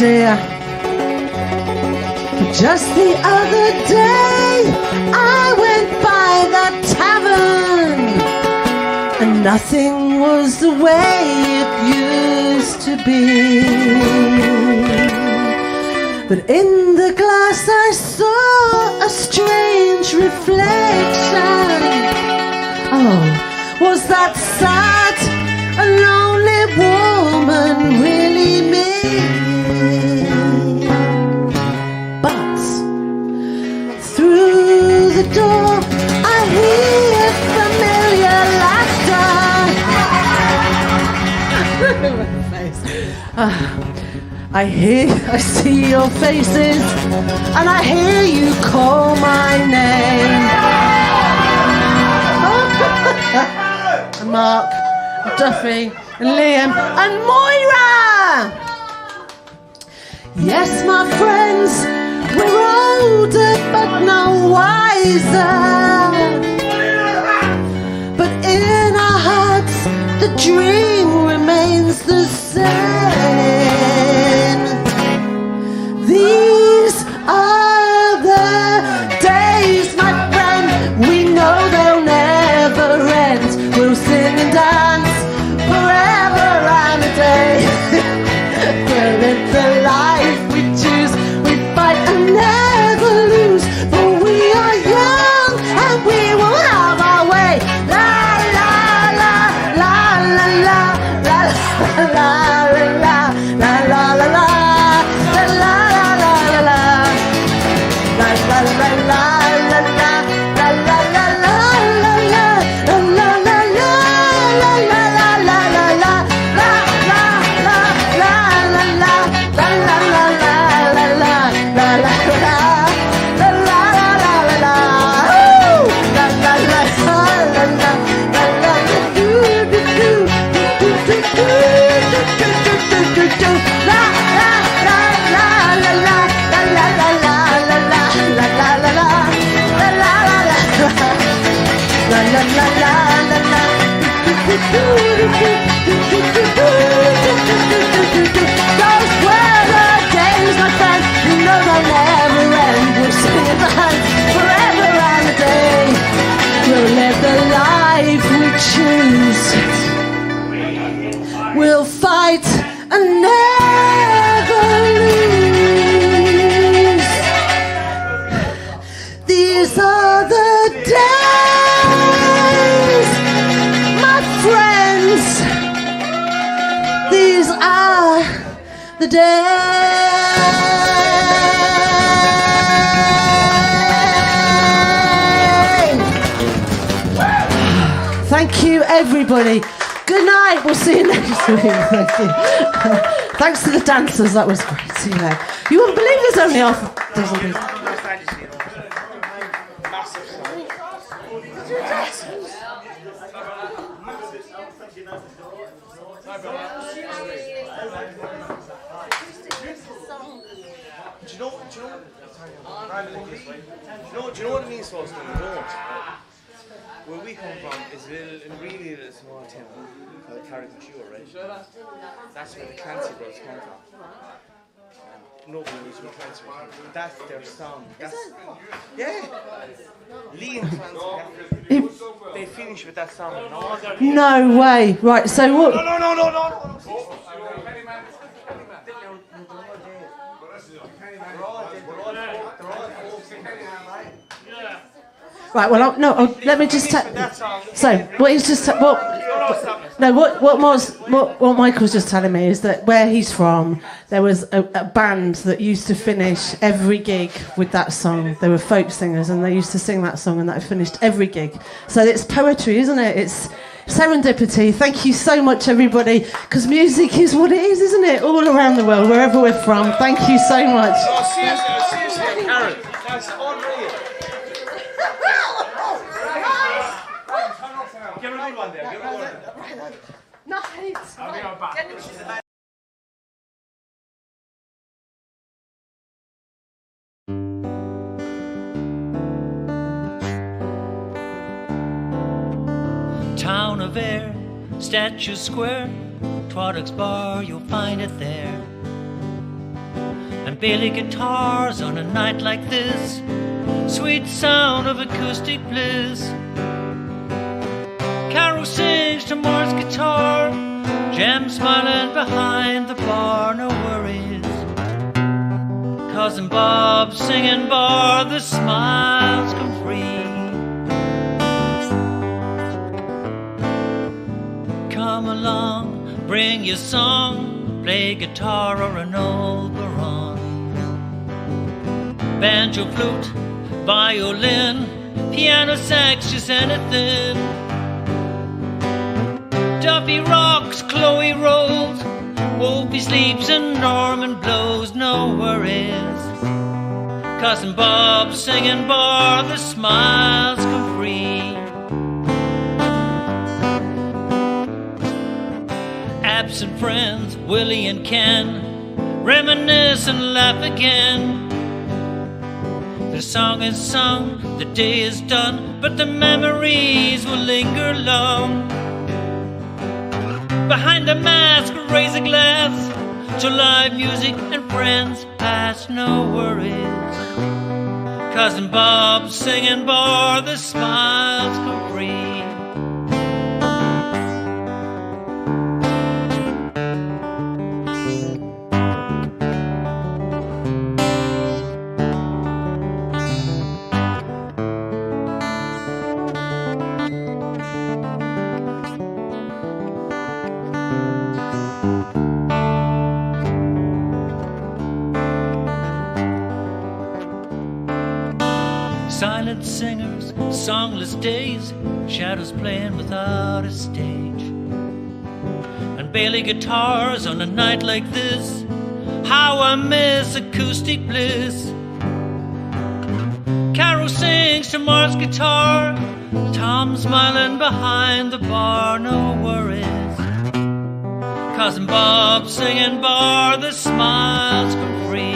dear. But just the other day I went by that tavern and nothing was the way it used to be. But in the glass I saw a strange reflection. Oh, was that sad and lonely woman really me? But through the door I hear familiar laughter. I see your faces, and I hear you call my name. Mark, Duffy, and Liam, and Moira! Yes, my friends, we're older but no wiser. But in our hearts, the dream remains the same. These are the days, my friend, we know they'll never end. We'll sing and dance forever and a day. We'll live the life we choose, we fight and never lose. For we are young and we will have our way. La la la la la la la la la la la la la. Those were the days, my friend, you know they'll never end. We'll sing and dance forever and a day. We'll live the life we choose. We'll fight and never lose. These are the days, my friends. These are the days. Thank you, everybody. Good night. We'll see you next week. Thank you. Thanks to the dancers. That was great. You wouldn't believe there's only half a dozen people. Do you know what it means to us when we don't? Where we come from is really a small town called Carrick-on-Shire, right? That's where the Clancy brothers come from. Nobody knows who Clancy was. That's their song. Yeah. Lee and Clancy, they finish with that song. No way. Right, so what? No. Right, well, let me just so what he's just what Michael's just telling me is that where he's from, there was a band that used to finish every gig with that song. They were folk singers, and they used to sing that song, and that finished every gig. So it's poetry, isn't it? It's serendipity. Thank you so much, everybody, because music is what it is, isn't it? All around the world, wherever we're from. Thank you so much. No, seriously, Karen, that's unreal. Give her a good one there. Give her a good one. Nice. I'll be right back. Town of Ayr, Statue Square, Twaddock's Bar, you'll find it there. and Bailey guitars on a night like this. Sweet sound of acoustic bliss. Carol sings to Moore's guitar, Jem smiling behind the bar, no worries. Cousin Bob singing bar, the smiles come free. Come along, bring your song, play guitar or an old baron. Banjo, flute, violin, piano, sax, just anything. Duffy rocks, Chloe rolls, Wolfie sleeps and Norman blows, no worries. Cousin Bob singing bar, the smiles come free. Absent friends, Willie and Ken, reminisce and laugh again. The song is sung, the day is done, but the memories will linger long. Behind the mask, raise a glass to live music and friends pass, no worries. Cousin Bob singing bar, the smiles come free. Silent singers, songless days, shadows playing without a stage. And Bailey guitars on a night like this, how I miss acoustic bliss. Carol sings to Mark's guitar, Tom smiling behind the bar, no worries. Cousin Bob singing bar, the smiles come free.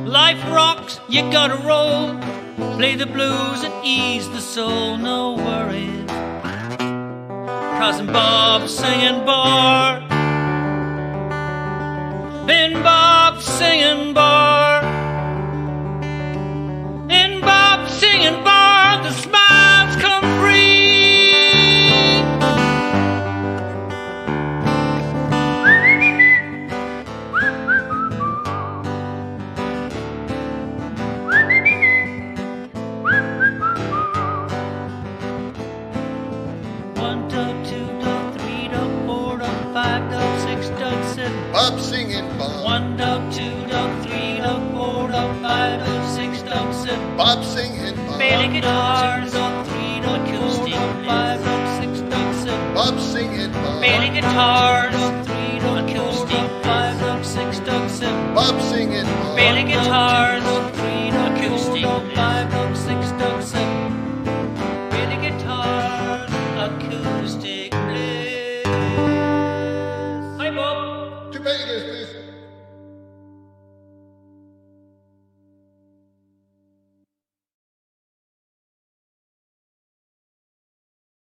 Life rocks, you gotta roll, play the blues and ease the soul, no worries. Cousin Bob singing bar, Ben Bob singing bar, and Bob singing bar, the smiles come free. Bob singing bar. 1 dog, 2 dog, 3 dog, 4 dog, 5 dog, 6 dog, 7. Bob singing bar. Bailey guitars, 2 dog, 3 dog, acoustic, 5 dog, 6 dog, 7. Bob singing bar. Bailey guitars, 3 dog, acoustic, 5 dog, 6 dog, 7. Bob singing bar. Bailey guitars.